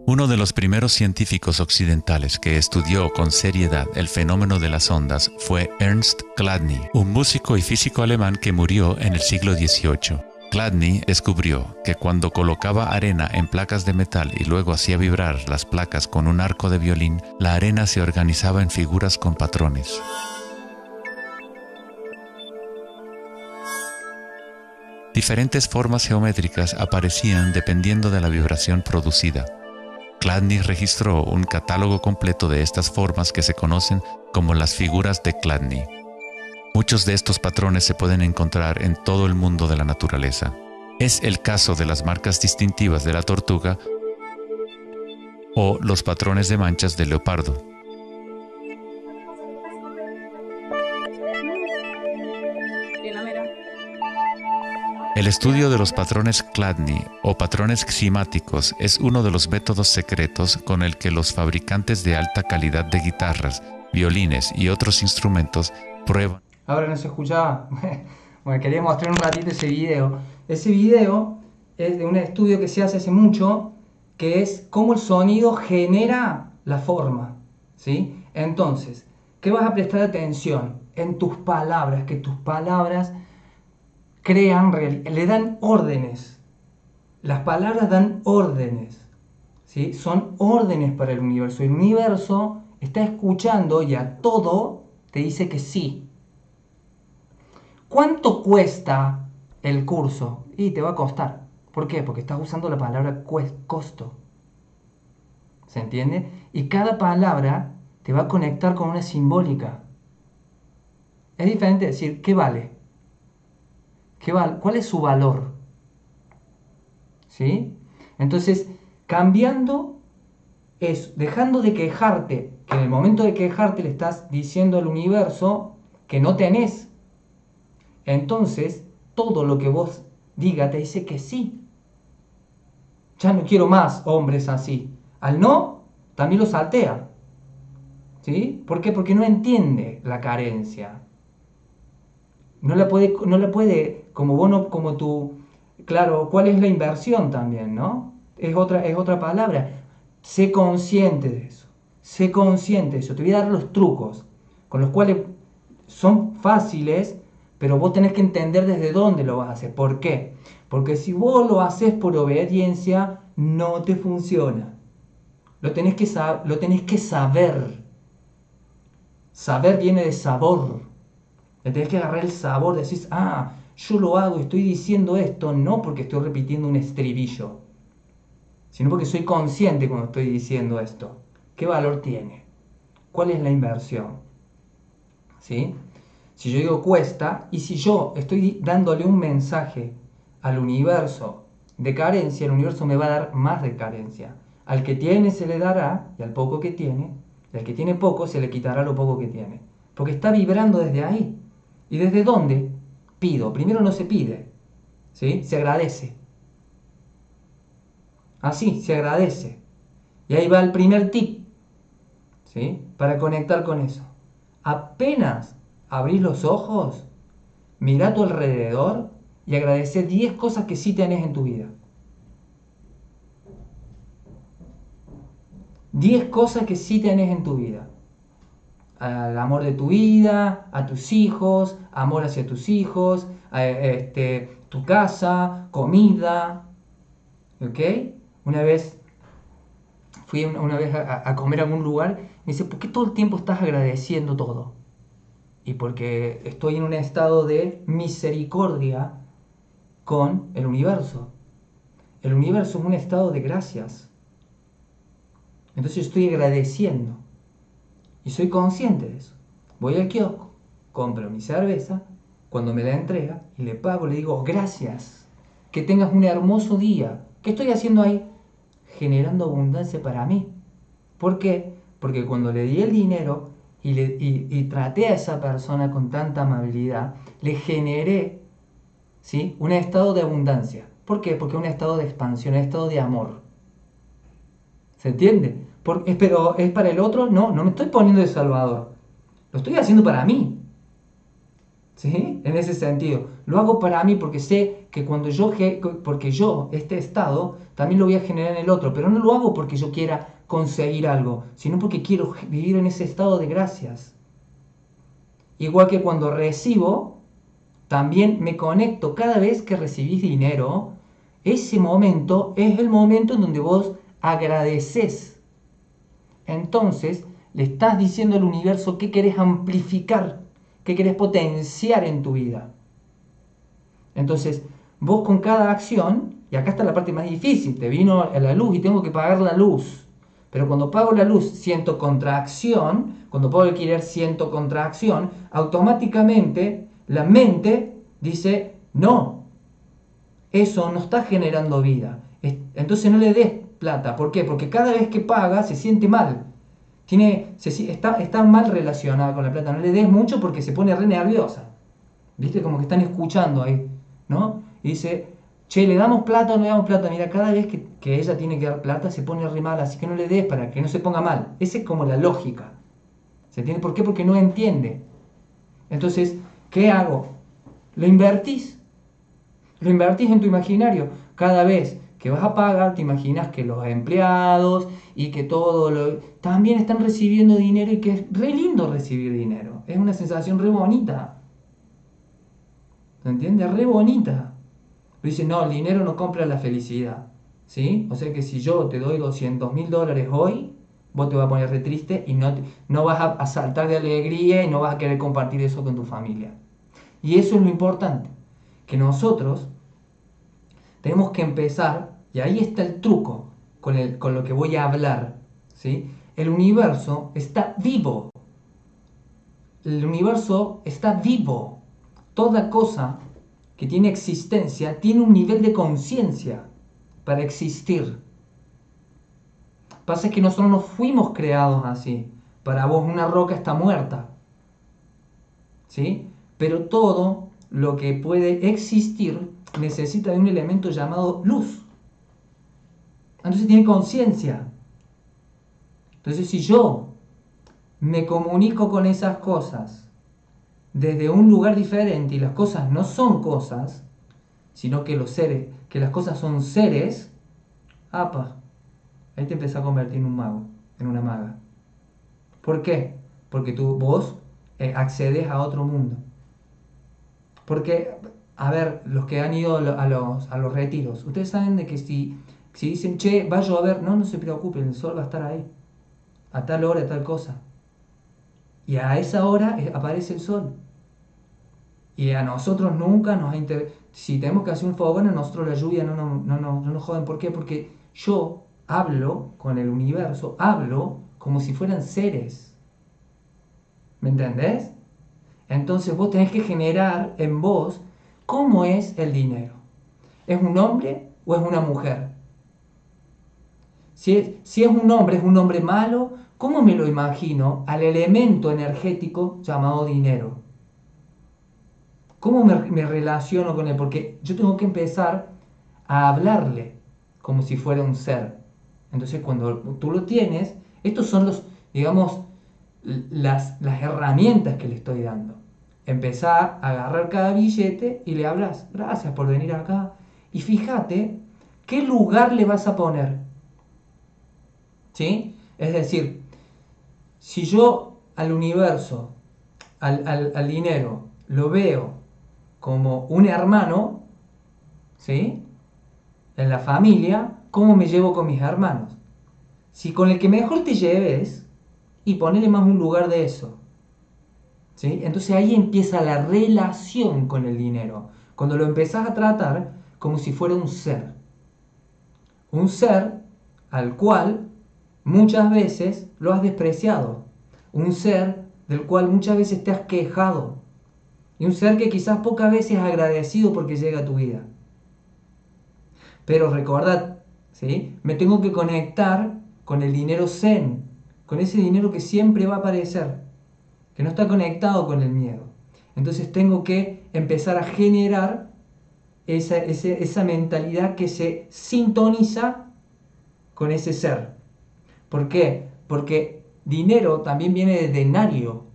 Uno de los primeros científicos occidentales que estudió con seriedad el fenómeno de las ondas fue Ernst Chladni, un músico y físico alemán que murió en el siglo XVIII. Chladni descubrió que cuando colocaba arena en placas de metal y luego hacía vibrar las placas con un arco de violín, la arena se organizaba en figuras con patrones. Diferentes formas geométricas aparecían dependiendo de la vibración producida. Chladni registró un catálogo completo de estas formas que se conocen como las figuras de Chladni. Muchos de estos patrones se pueden encontrar en todo el mundo de la naturaleza. Es el caso de las marcas distintivas de la tortuga o los patrones de manchas del leopardo. El estudio de los patrones Chladni o patrones cimáticos es uno de los métodos secretos con el que los fabricantes de alta calidad de guitarras, violines y otros instrumentos prueban. Ahora no se escuchaba. Bueno, quería mostrar un ratito ese video. Ese video es de un estudio que se hace mucho, que es cómo el sonido genera la forma, ¿sí? Entonces, ¿qué vas a prestar atención? En tus palabras, que tus palabras crean, le dan órdenes. Las palabras dan órdenes, ¿sí? Son órdenes para el universo. El universo está escuchando y a todo te dice que sí. ¿Cuánto cuesta el curso? Y te va a costar. ¿Por qué? Porque estás usando la palabra costo. ¿Se entiende? Y cada palabra te va a conectar con una simbólica. Es diferente decir, ¿qué vale? ¿Cuál es su valor? ¿Sí? Entonces, cambiando eso, dejando de quejarte, que en el momento de quejarte le estás diciendo al universo que no tenés. Entonces, todo lo que vos digas te dice que sí. Ya no quiero más hombres así. Al no, también lo saltea. ¿Sí? ¿Por qué? Porque no entiende la carencia. No la puede, como vos no, como tú, claro, ¿cuál es la inversión también, no? Es otra palabra. Sé consciente de eso. Sé consciente de eso. Te voy a dar los trucos, con los cuales son fáciles, pero vos tenés que entender desde dónde lo vas a hacer. ¿Por qué? Porque si vos lo haces por obediencia, no te funciona. lo tenés que saber. Saber viene de sabor. Le tenés que agarrar el sabor, decís, yo lo hago, estoy diciendo esto, no porque estoy repitiendo un estribillo, sino porque soy consciente cuando estoy diciendo esto. ¿Qué valor tiene? ¿Cuál es la inversión? ¿Sí? Si yo digo cuesta, y si yo estoy dándole un mensaje al universo de carencia, el universo me va a dar más de carencia. Al que tiene se le dará, y al poco que tiene, y al que tiene poco se le quitará lo poco que tiene. Porque está vibrando desde ahí. ¿Y desde dónde? Pido. Primero no se pide, ¿sí? Se agradece. Así, se agradece. Y ahí va el primer tip, ¿sí? Para conectar con eso. Apenas abrís los ojos, mira a tu alrededor y agradece 10 cosas que sí tenés en tu vida. 10 cosas que sí tenés en tu vida. Al amor de tu vida, a tus hijos, amor hacia tus hijos, tu casa, comida. ¿Ok? Una vez fui a comer a algún lugar y me dice, ¿por qué todo el tiempo estás agradeciendo todo? Y porque estoy en un estado de misericordia con el universo. El universo es un estado de gracias. Entonces yo estoy agradeciendo. Y soy consciente de eso. Voy al kiosco, compro mi cerveza, cuando me la entrega y le pago, le digo, gracias, que tengas un hermoso día. ¿Qué estoy haciendo ahí? Generando abundancia para mí. ¿Por qué? Porque cuando le di el dinero y traté a esa persona con tanta amabilidad, le generé, ¿sí?, un estado de abundancia. ¿Por qué? Porque es un estado de expansión, un estado de amor. ¿Se entiende? Pero es para el otro, no me estoy poniendo de salvador. Lo estoy haciendo para mí. ¿Sí? En ese sentido. Lo hago para mí porque sé que porque yo, este estado, también lo voy a generar en el otro. Pero no lo hago porque yo quiera conseguir algo, sino porque quiero vivir en ese estado de gracias. Igual que cuando recibo, también me conecto. Cada vez que recibís dinero, ese momento es el momento en donde vos agradeces. Entonces, le estás diciendo al universo qué querés amplificar, qué querés potenciar en tu vida. Entonces, vos con cada acción, y acá está la parte más difícil, te vino la luz y tengo que pagar la luz. Pero cuando pago la luz siento contracción, cuando pago el alquiler siento contracción, automáticamente la mente dice, no, eso no está generando vida. Entonces no le des plata. ¿Por qué? Porque cada vez que paga se siente mal. Está mal relacionada con la plata. No le des mucho porque se pone re nerviosa. ¿Viste? Como que están escuchando ahí, ¿no? Y dice, che, ¿le damos plata o no le damos plata? Mira, cada vez que ella tiene que dar plata se pone re mal, así que no le des para que no se ponga mal. Esa es como la lógica. ¿Se entiende? ¿Por qué? Porque no entiende. Entonces, ¿qué hago? Lo invertís. Lo invertís en tu imaginario. Cada vez que vas a pagar, te imaginas que los empleados y que también están recibiendo dinero y que es re lindo recibir dinero. Es una sensación re bonita. ¿Se entiende? Re bonita. Dice, no, el dinero no compra la felicidad. ¿Sí? O sea que si yo te doy $200.000 hoy, vos te vas a poner re triste y no vas a saltar de alegría y no vas a querer compartir eso con tu familia. Y eso es lo importante. Que nosotros tenemos que empezar, y ahí está el truco con lo que voy a hablar, ¿sí? El universo está vivo. El universo está vivo. Toda cosa que tiene existencia tiene un nivel de conciencia para existir. Pasa que nosotros no fuimos creados así. Para vos una roca está muerta, ¿sí? Pero todo lo que puede existir necesita de un elemento llamado luz. Entonces tiene conciencia. Entonces si yo me comunico con esas cosas desde un lugar diferente y las cosas no son cosas, sino que las cosas son seres, ahí te empezás a convertir en un mago, en una maga. ¿Por qué? Porque vos accedes a otro mundo. Porque, a ver, los que han ido a los retiros, ustedes saben de que si Si dicen, che, va a llover, no se preocupen, el sol va a estar ahí, a tal hora, a tal cosa. Y a esa hora aparece el sol. Y a nosotros nunca nos ha si tenemos que hacer un fogón, a nosotros la lluvia no nos joden. ¿Por qué? Porque yo hablo con el universo, hablo como si fueran seres. ¿Me entendés? Entonces vos tenés que generar en vos cómo es el dinero. ¿Es un hombre o es una mujer? Si es un hombre malo, ¿cómo me lo imagino al elemento energético llamado dinero? ¿Cómo me relaciono con él? Porque yo tengo que empezar a hablarle como si fuera un ser. Entonces cuando tú lo tienes, estos son digamos, las herramientas que le estoy dando. Empezar a agarrar cada billete y le hablas, gracias por venir acá. Y fíjate qué lugar le vas a poner. ¿Sí? Es decir, si yo al universo, al dinero, lo veo como un hermano, ¿sí? En la familia, ¿cómo me llevo con mis hermanos? Si con el que mejor te lleves, y ponele más un lugar de eso, ¿sí? Entonces ahí empieza la relación con el dinero. Cuando lo empezás a tratar como si fuera un ser. Un ser al cual muchas veces lo has despreciado. Un ser del cual muchas veces te has quejado. Y un ser que quizás pocas veces has agradecido porque llega a tu vida. Pero recordad, ¿sí? Me tengo que conectar con el dinero zen, con ese dinero que siempre va a aparecer, que no está conectado con el miedo. Entonces tengo que empezar a generar esa mentalidad que se sintoniza con ese ser. ¿Por qué? Porque dinero también viene de denario.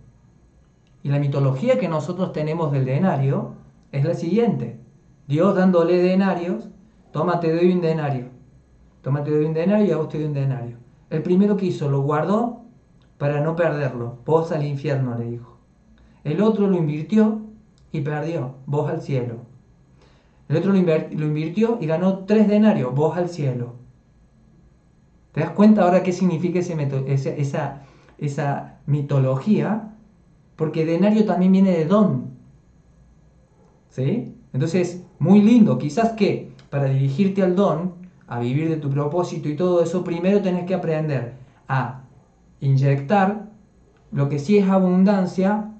Y la mitología que nosotros tenemos del denario es la siguiente. Dios dándole denarios, toma, te doy un denario. Toma, te doy un denario y a vos te doy un denario. El primero que hizo, lo guardó para no perderlo. Vos al infierno, le dijo. El otro lo invirtió y perdió. Vos al cielo. El otro lo invirtió y ganó 3 denarios. Vos al cielo. ¿Te das cuenta ahora qué significa esa mitología? Porque denario también viene de don. ¿Sí? Entonces, muy lindo. Quizás que para dirigirte al don, a vivir de tu propósito y todo eso, primero tenés que aprender a inyectar lo que sí es abundancia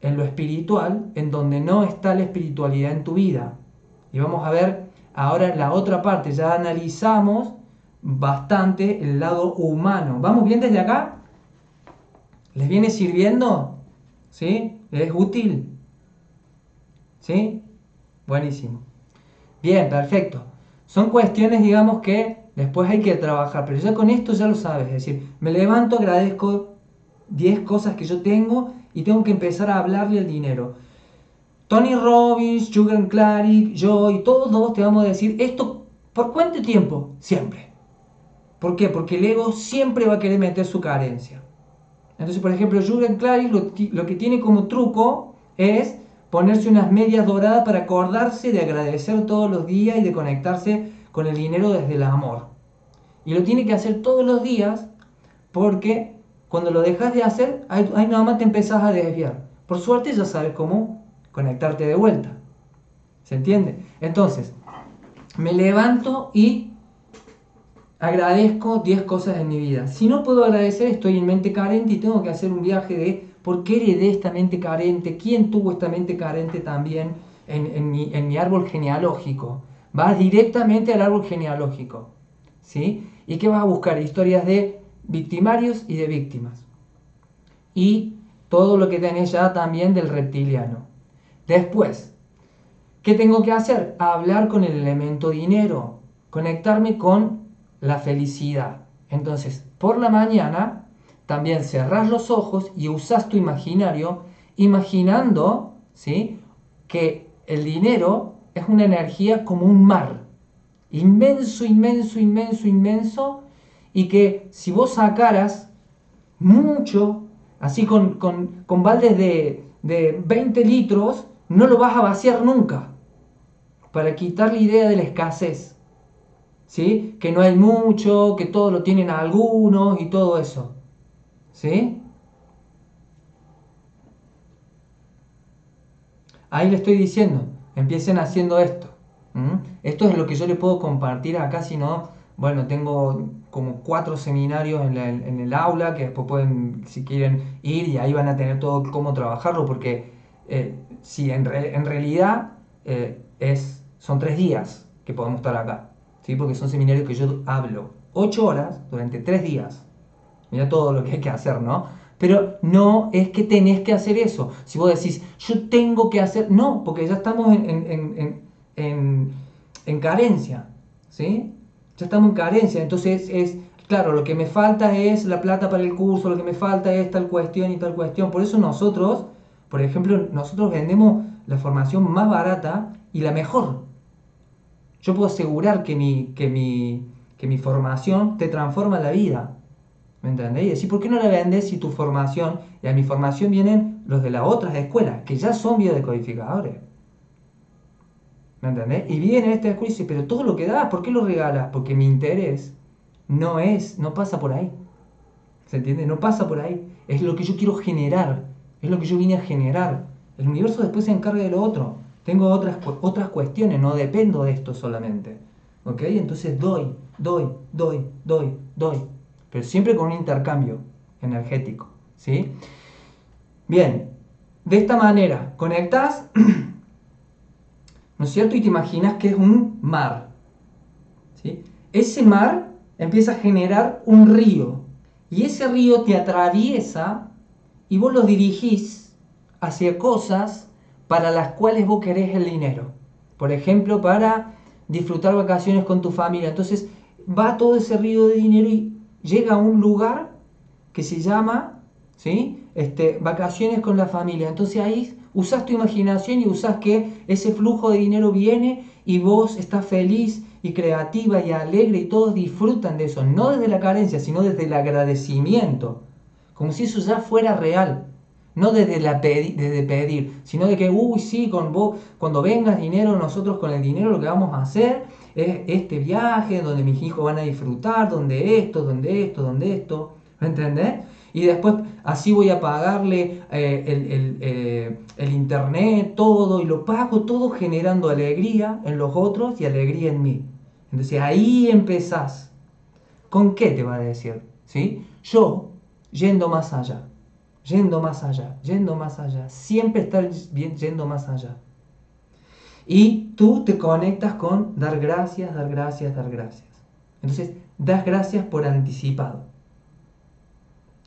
en lo espiritual, en donde no está la espiritualidad en tu vida. Y vamos a ver ahora la otra parte. Ya analizamos bastante el lado humano. ¿Vamos bien desde acá? ¿Les viene sirviendo? ¿Sí? ¿Les es útil? ¿Sí? Buenísimo. Bien, perfecto. Son cuestiones, digamos, que después hay que trabajar, pero ya con esto ya lo sabes. Es decir, me levanto, agradezco 10 cosas que yo tengo y tengo que empezar a hablarle al dinero. Tony Robbins, Jürgen Klarik, yo y todos te vamos a decir esto por cuánto tiempo, siempre. ¿Por qué? Porque el ego siempre va a querer meter su carencia. Entonces, por ejemplo, Jürgen Klarik lo que tiene como truco es ponerse unas medias doradas para acordarse de agradecer todos los días y de conectarse con el dinero desde el amor. Y lo tiene que hacer todos los días porque cuando lo dejas de hacer, ahí nada más te empezás a desviar. Por suerte ya sabes cómo conectarte de vuelta. ¿Se entiende? Entonces, me levanto y agradezco 10 cosas en mi vida. Si no puedo agradecer, estoy en mente carente y tengo que hacer un viaje de por qué heredé esta mente carente, quién tuvo esta mente carente también en mi árbol genealógico. Vas directamente al árbol genealógico. ¿Sí? ¿Y qué vas a buscar? Historias de victimarios y de víctimas. Y todo lo que tenés ya también del reptiliano. Después, ¿qué tengo que hacer? Hablar con el elemento dinero. Conectarme con la felicidad. Entonces, por la mañana, también cerrás los ojos y usás tu imaginario, imaginando, ¿sí?, que el dinero es una energía como un mar. Inmenso, inmenso, inmenso, inmenso. Y que si vos sacaras mucho, así con baldes de 20 litros, no lo vas a vaciar nunca. Para quitar la idea de la escasez. ¿sí? Que no hay mucho, que todo lo tienen algunos y todo eso, ¿sí? Ahí le estoy diciendo, empiecen haciendo esto. Esto es lo que yo le puedo compartir acá, si no, bueno, tengo como 4 seminarios en el aula que después pueden, si quieren, ir y ahí van a tener todo cómo trabajarlo, porque sí, en realidad son 3 días que podemos estar acá, ¿sí? Porque son seminarios que yo hablo 8 horas durante 3 días. Mira todo lo que hay que hacer, ¿no? Pero no es que tenés que hacer eso. Si vos decís, yo tengo que hacer, no, porque ya estamos en carencia, ¿sí? Ya estamos en carencia. Entonces claro, lo que me falta es la plata para el curso, lo que me falta es tal cuestión y tal cuestión. Por eso nosotros, por ejemplo, nosotros vendemos la formación más barata y la mejor. Yo puedo asegurar que mi formación te transforma la vida. ¿Me entendés? Y decir, ¿por qué no la vendes si tu formación, y a mi formación vienen los de las otras escuelas, que ya son biodecodificadores? ¿Me entendés? Y vienen a esta escuela y dicen, pero todo lo que das, ¿por qué lo regalas? Porque mi interés no pasa por ahí. ¿Se entiende? No pasa por ahí. Es lo que yo quiero generar. Es lo que yo vine a generar. El universo después se encarga de lo otro. Tengo otras cuestiones, no dependo de esto solamente. ¿Ok? Entonces doy. Pero siempre con un intercambio energético. ¿Sí? Bien. De esta manera, conectás, ¿no es cierto? Y te imaginas que es un mar. ¿Sí? Ese mar empieza a generar un río. Y ese río te atraviesa y vos lo dirigís hacia cosas para las cuales vos querés el dinero. Por ejemplo, para disfrutar vacaciones con tu familia. Entonces va todo ese río de dinero y llega a un lugar que se llama, ¿sí? Vacaciones con la familia. Entonces ahí usás tu imaginación y usás que ese flujo de dinero viene y vos estás feliz y creativa y alegre y todos disfrutan de eso, no desde la carencia, sino desde el agradecimiento, como si eso ya fuera real, no desde pedir, sino de que, uy, sí, con vos, cuando vengas dinero, nosotros con el dinero lo que vamos a hacer es este viaje donde mis hijos van a disfrutar, donde esto, ¿me entendés? Y después así voy a pagarle el internet, todo, y lo pago todo generando alegría en los otros y alegría en mí. Entonces ahí empezás. ¿Con qué te va a decir? ¿Sí? Yo, yendo más allá, siempre estar yendo más allá. Y tú te conectas con dar gracias. Entonces, das gracias por anticipado.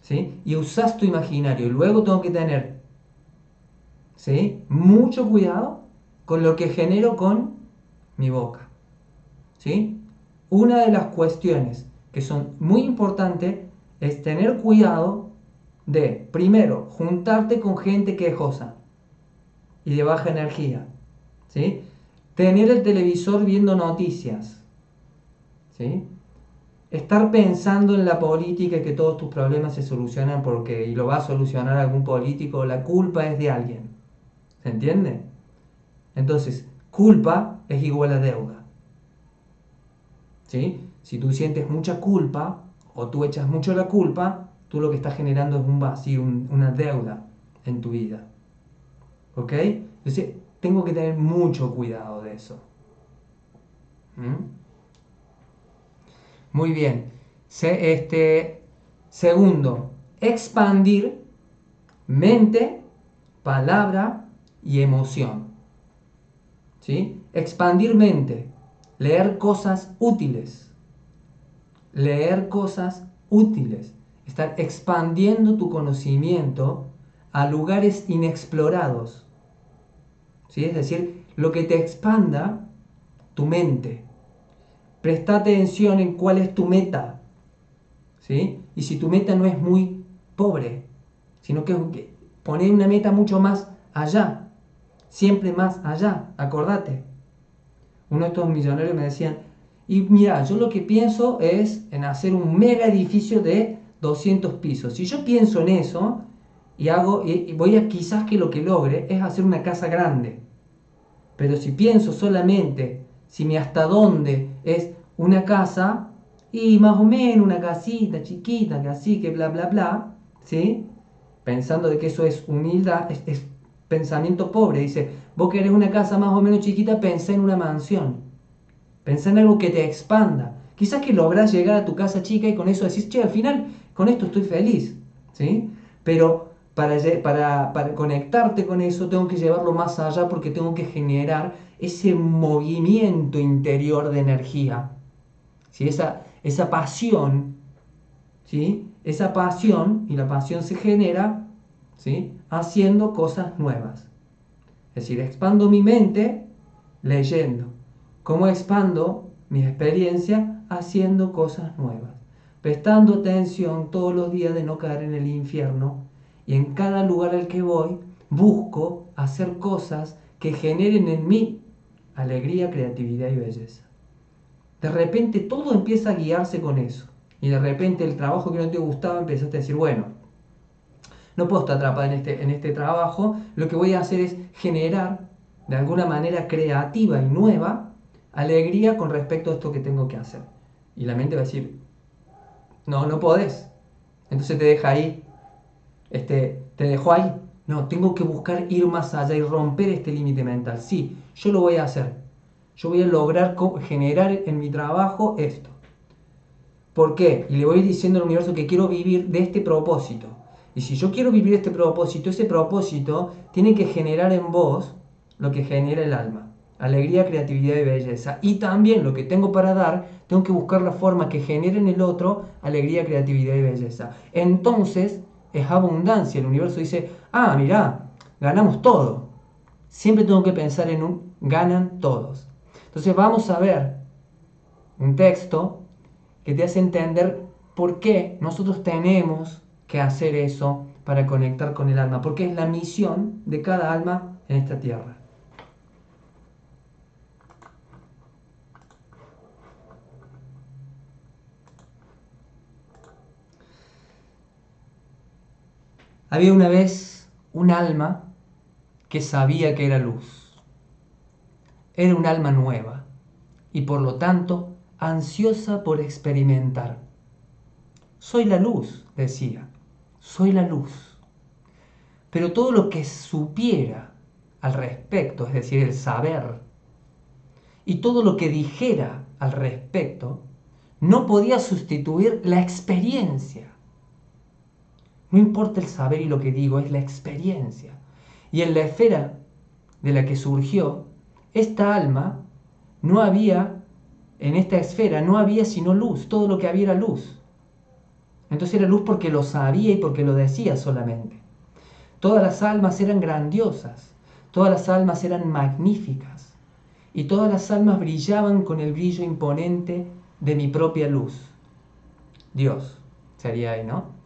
¿Sí? Y usas tu imaginario. Y luego tengo que tener, ¿sí?, mucho cuidado con lo que genero con mi boca. ¿Sí? Una de las cuestiones que son muy importantes es tener cuidado de, primero, juntarte con gente quejosa y de baja energía. ¿Sí? Tener el televisor viendo noticias. ¿Sí? Estar pensando en la política y que todos tus problemas se solucionan porque y lo va a solucionar algún político, la culpa es de alguien. ¿Se entiende? Entonces, culpa es igual a deuda. ¿Sí? Si tú sientes mucha culpa o tú echas mucho la culpa, tú lo que estás generando es un vacío, una deuda en tu vida. ¿Ok? Entonces, tengo que tener mucho cuidado de eso. Muy bien. Segundo, expandir mente, palabra y emoción. ¿Sí? Expandir mente, leer cosas útiles. Estar expandiendo tu conocimiento a lugares inexplorados. ¿Sí? Es decir, lo que te expanda tu mente. Presta atención en cuál es tu meta. ¿Sí? Y si tu meta no es muy pobre, sino que poner una meta mucho más allá. Siempre más allá, acordate. Uno de estos millonarios me decían, y mira, yo lo que pienso es en hacer un mega edificio de 200 pisos. Si yo pienso en eso y voy a quizás que lo que logre es hacer una casa grande. Pero si pienso solamente, si mi hasta dónde es una casa y más o menos una casita chiquita, que así, que bla, bla, bla, ¿sí? Pensando de que eso es humildad, es pensamiento pobre. Dice, vos querés una casa más o menos chiquita, pensá en una mansión. Pensá en algo que te expanda. Quizás que lográs llegar a tu casa chica y con eso decís, che, al final con esto estoy feliz, ¿sí? Pero para conectarte con eso tengo que llevarlo más allá porque tengo que generar ese movimiento interior de energía, ¿sí? Esa pasión, ¿sí? Esa pasión, y la pasión se genera, ¿sí? Haciendo cosas nuevas. Es decir, expando mi mente leyendo. ¿Cómo expando mi experiencia? Haciendo cosas nuevas. Prestando atención todos los días de no caer en el infierno. Y en cada lugar al que voy, busco hacer cosas que generen en mí alegría, creatividad y belleza. De repente todo empieza a guiarse con eso. Y de repente el trabajo que no te gustaba empezaste a decir, bueno, no puedo estar atrapado en este trabajo, lo que voy a hacer es generar de alguna manera creativa y nueva alegría con respecto a esto que tengo que hacer. Y la mente va a decir, no, no podés. Entonces te deja ahí, te dejó ahí. No, tengo que buscar ir más allá y romper este límite mental. Sí, yo lo voy a hacer. Yo voy a lograr generar en mi trabajo esto. ¿Por qué? Y le voy diciendo al universo que quiero vivir de este propósito. Y si yo quiero vivir este propósito, ese propósito tiene que generar en vos lo que genera el alma. Alegría, creatividad y belleza. Y también lo que tengo para dar, tengo que buscar la forma que genere en el otro alegría, creatividad y belleza. Entonces es abundancia. El universo dice, ah, mirá, ganamos todo. Siempre tengo que pensar en un ganan todos. Entonces vamos a ver un texto que te hace entender por qué nosotros tenemos que hacer eso para conectar con el alma, porque es la misión de cada alma en esta tierra. Había una vez un alma que sabía que era luz. Era un alma nueva y por lo tanto ansiosa por experimentar. Soy la luz, decía, soy la luz. Pero todo lo que supiera al respecto, es decir, el saber, y todo lo que dijera al respecto, no podía sustituir la experiencia. No importa el saber y lo que digo, es la experiencia. Y en la esfera de la que surgió, esta alma, no había, en esta esfera no había sino luz, todo lo que había era luz. Entonces era luz porque lo sabía y porque lo decía solamente. Todas las almas eran grandiosas, todas las almas eran magníficas y todas las almas brillaban con el brillo imponente de mi propia luz. Dios sería ahí, ¿no?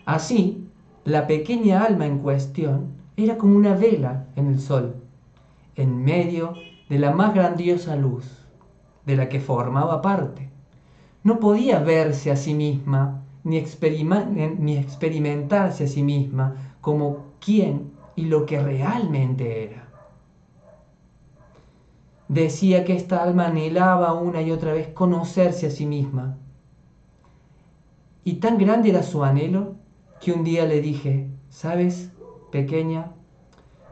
Así, la pequeña alma en cuestión era como una vela en el sol, en medio de la más grandiosa luz, de la que formaba parte. No podía verse a sí misma, ni experimentarse a sí misma como quién y lo que realmente era. Decía que esta alma anhelaba una y otra vez conocerse a sí misma. Y tan grande era su anhelo que un día le dije, ¿sabes, pequeña,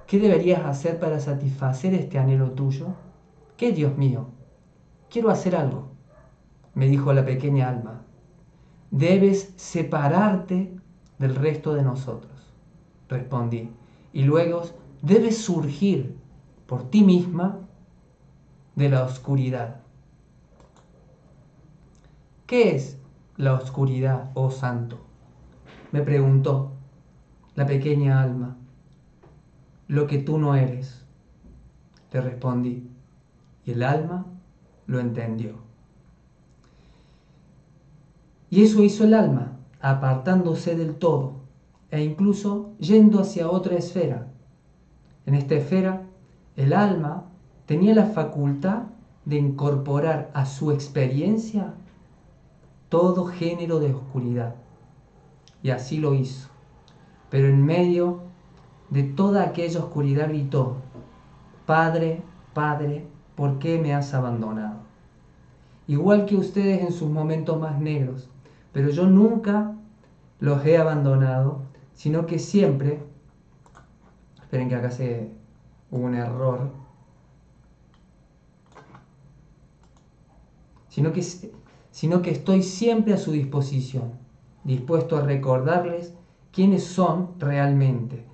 qué deberías hacer para satisfacer este anhelo tuyo? ¿Qué, Dios mío? Quiero hacer algo, me dijo la pequeña alma. Debes separarte del resto de nosotros, respondí. Y luego debes surgir por ti misma de la oscuridad. ¿Qué es la oscuridad, oh santo?, me preguntó la pequeña alma. Lo que tú no eres, le respondí, y el alma lo entendió. Y eso hizo el alma, apartándose del todo, e incluso yendo hacia otra esfera. En esta esfera, el alma tenía la facultad de incorporar a su experiencia todo género de oscuridad. Y así lo hizo. Pero en medio de toda aquella oscuridad gritó, Padre, Padre, ¿por qué me has abandonado? igual que ustedes en sus momentos más negros, pero yo nunca los he abandonado, sino que siempre, esperen que acá hubo un error, sino que estoy siempre a su disposición, dispuesto a recordarles quiénes son realmente,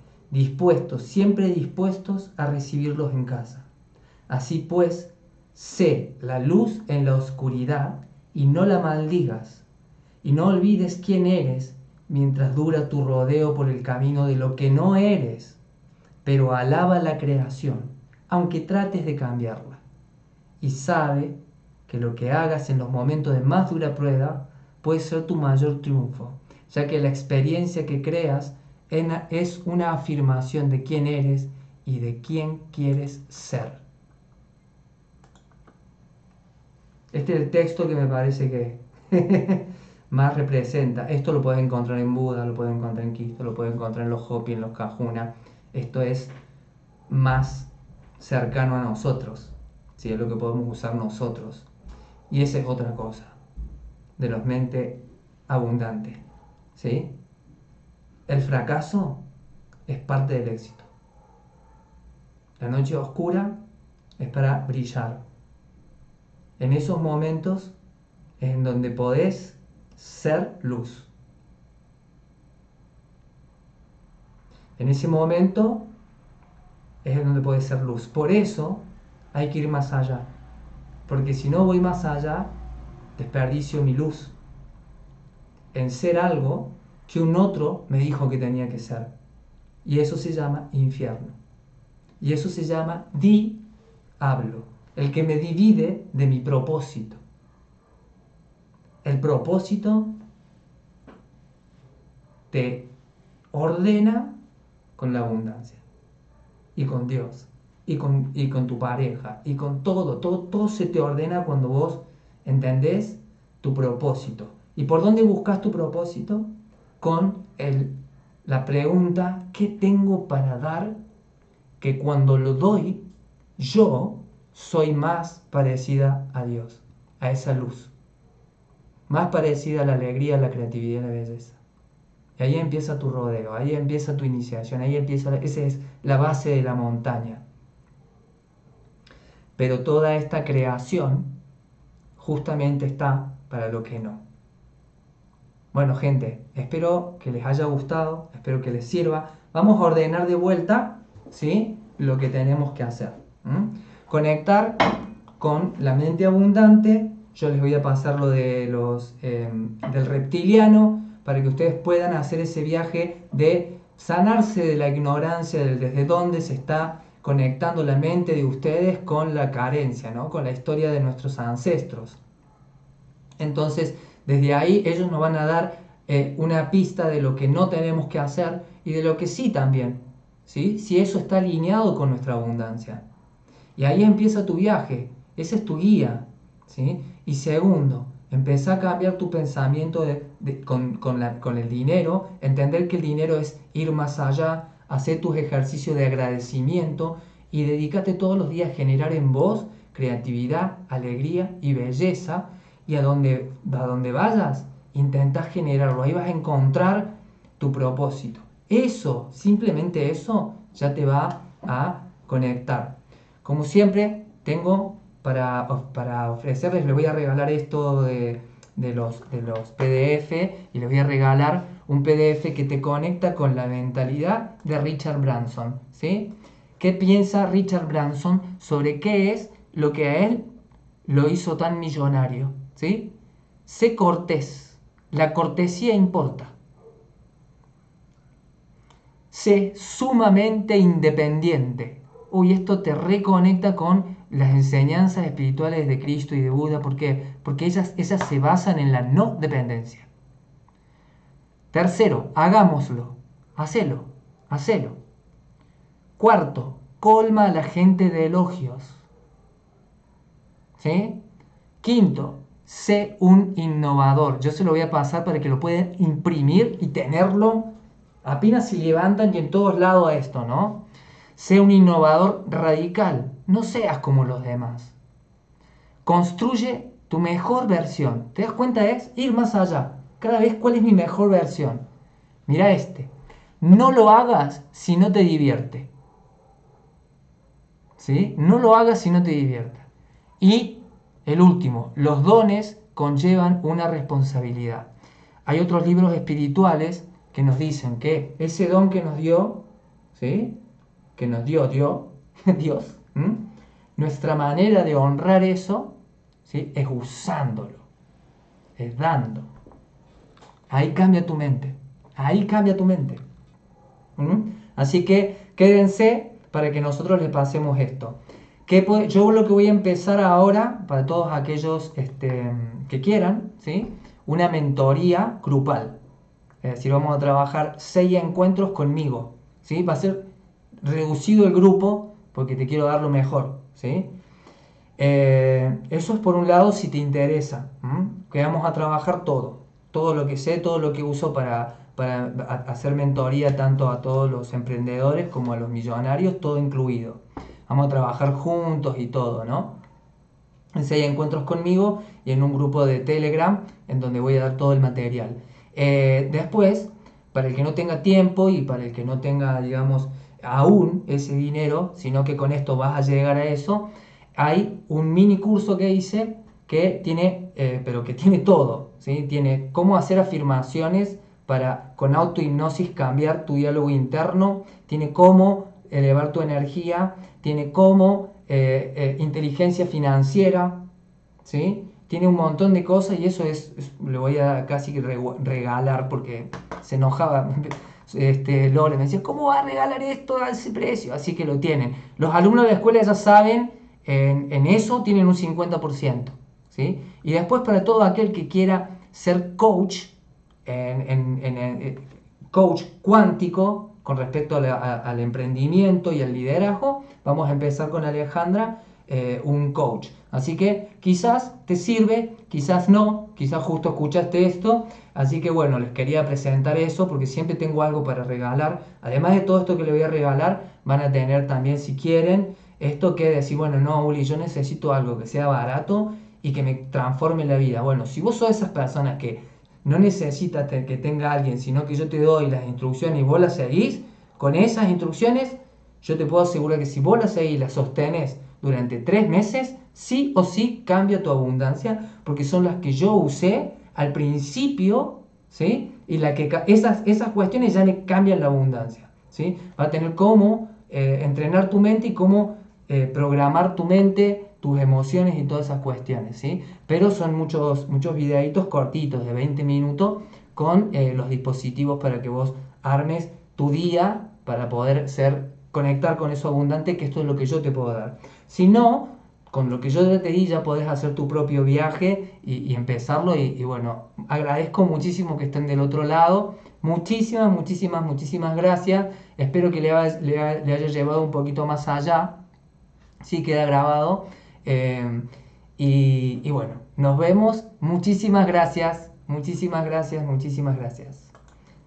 siempre dispuestos a recibirlos en casa. Así pues, sé la luz en la oscuridad y no la maldigas, y no olvides quién eres mientras dura tu rodeo por el camino de lo que no eres, pero alaba la creación, aunque trates de cambiarla, y sabe que lo que hagas en los momentos de más dura prueba puede ser tu mayor triunfo, ya que la experiencia que creas es una afirmación de quién eres y de quién quieres ser. Este es el texto que me parece que más representa. Esto lo puedes encontrar en Buda, lo puedes encontrar en Cristo, lo puedes encontrar en los Hopi, en los Kahuna. Esto es más cercano a nosotros, ¿sí? Es lo que podemos usar nosotros. Y esa es otra cosa de los mentes abundantes, ¿sí? El fracaso es parte del éxito. La noche oscura es para brillar. En esos momentos es en donde podés ser luz. En ese momento es en donde podés ser luz. Por eso hay que ir más allá. Porque si no voy más allá, desperdicio mi luz en ser algo que un otro me dijo que tenía que ser. Y eso se llama infierno. Y eso se llama diablo, el que me divide de mi propósito. El propósito te ordena con la abundancia y con Dios y con tu pareja y con todo se te ordena cuando vos entendés tu propósito. ¿Y por dónde buscas tu propósito? Con la pregunta: ¿qué tengo para dar que cuando lo doy yo soy más parecida a Dios, a esa luz, más parecida a la alegría, a la creatividad y a la belleza? Y ahí empieza tu rodeo, ahí empieza tu iniciación, esa es la base de la montaña. Pero toda esta creación justamente está para lo que no. Bueno, gente, espero que les haya gustado, espero que les sirva. Vamos a ordenar de vuelta, ¿sí?, lo que tenemos que hacer. Conectar con la mente abundante. Yo les voy a pasar lo de del reptiliano para que ustedes puedan hacer ese viaje de sanarse de la ignorancia, desde dónde se está conectando la mente de ustedes con la carencia, ¿no?, con la historia de nuestros ancestros. Entonces, desde ahí ellos nos van a dar una pista de lo que no tenemos que hacer y de lo que sí también, ¿sí?, si eso está alineado con nuestra abundancia. Y ahí empieza tu viaje, ese es tu guía, ¿sí? Y segundo, empezá a cambiar tu pensamiento con el dinero, entender que el dinero es ir más allá, hacer tus ejercicios de agradecimiento y dedícate todos los días a generar en vos creatividad, alegría y belleza. Y a donde vayas, intenta generarlo. Ahí vas a encontrar tu propósito. Eso, simplemente eso, ya te va a conectar. Como siempre, tengo para ofrecerles, les voy a regalar esto de los PDF y les voy a regalar un PDF que te conecta con la mentalidad de Richard Branson, ¿sí? ¿Qué piensa Richard Branson sobre qué es lo que a él lo hizo tan millonario? ¿Sí? Sé cortés, la cortesía importa. Sé sumamente independiente. Uy, esto te reconecta con las enseñanzas espirituales de Cristo y de Buda. ¿Por qué? Porque esas se basan en la no dependencia. Tercero, hagámoslo. Hacelo. Cuarto, colma a la gente de elogios. ¿Sí? Quinto, sé un innovador. Yo se lo voy a pasar para que lo puedan imprimir y tenerlo apenas se levantan y en todos lados a esto, ¿no? Sé un innovador radical. No seas como los demás. Construye tu mejor versión. ¿Te das cuenta? Es ir más allá. Cada vez, ¿cuál es mi mejor versión? Mira este. No lo hagas si no te divierte. ¿Sí? No lo hagas si no te divierte. Y el último, los dones conllevan una responsabilidad. Hay otros libros espirituales que nos dicen que ese don que nos dio, ¿sí? Que nos dio Dios, nuestra manera de honrar eso, ¿sí? Es usándolo, es dando. Ahí cambia tu mente, ahí cambia tu mente. Así que quédense para que nosotros les pasemos esto. Yo lo que voy a empezar ahora, para todos aquellos que quieran, ¿sí? Una mentoría grupal. Es decir, vamos a trabajar 6 encuentros conmigo, ¿sí? Va a ser reducido el grupo porque te quiero dar lo mejor, ¿sí? Eso es por un lado si te interesa, que vamos a trabajar todo lo que sé, todo lo que uso para hacer mentoría tanto a todos los emprendedores como a los millonarios, todo incluido. Vamos a trabajar juntos y todo, ¿no? En 6 encuentros conmigo y en un grupo de Telegram en donde voy a dar todo el material. Después, para el que no tenga tiempo y para el que no tenga, digamos, aún ese dinero, sino que con esto vas a llegar a eso, hay un mini curso que hice que tiene, pero que tiene todo, ¿sí? Tiene cómo hacer afirmaciones para con autohipnosis cambiar tu diálogo interno, tiene cómo elevar tu energía, tiene cómo inteligencia financiera, ¿sí? Tiene un montón de cosas y eso le voy a casi regalar porque se enojaba. Lore me decía, ¿cómo va a regalar esto a ese precio? Así que lo tienen. Los alumnos de la escuela ya saben, en eso tienen un 50%, ¿sí? Y después para todo aquel que quiera ser coach, coach cuántico con respecto al emprendimiento y al liderazgo, vamos a empezar con Alejandra, un coach. Así que quizás te sirve, quizás no, quizás justo escuchaste esto. Así que bueno, les quería presentar eso porque siempre tengo algo para regalar. Además de todo esto que les voy a regalar, van a tener también, si quieren, esto que decir, bueno, no, Uli, yo necesito algo que sea barato y que me transforme la vida. Bueno, si vos sos esas personas que no necesitas que tenga alguien, sino que yo te doy las instrucciones y vos las seguís, con esas instrucciones yo te puedo asegurar que si vos las seguís y las sostenés durante 3 meses, sí o sí cambia tu abundancia, porque son las que yo usé al principio, ¿sí? Y esas cuestiones ya le cambian la abundancia, ¿sí? Va a tener cómo entrenar tu mente y cómo programar tu mente, tus emociones y todas esas cuestiones, ¿sí? Pero son muchos videitos cortitos de 20 minutos con los dispositivos para que vos armes tu día para poder conectar con eso abundante, que esto es lo que yo te puedo dar. Si no, con lo que yo te di ya podés hacer tu propio viaje y empezarlo y bueno, agradezco muchísimo que estén del otro lado. Muchísimas gracias. Espero que le haya llevado un poquito más allá. Sí queda grabado. Y bueno, nos vemos. Muchísimas gracias.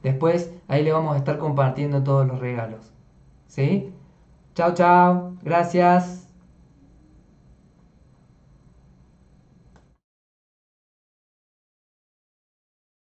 Después ahí le vamos a estar compartiendo todos los regalos. ¿Sí? Chao. Gracias.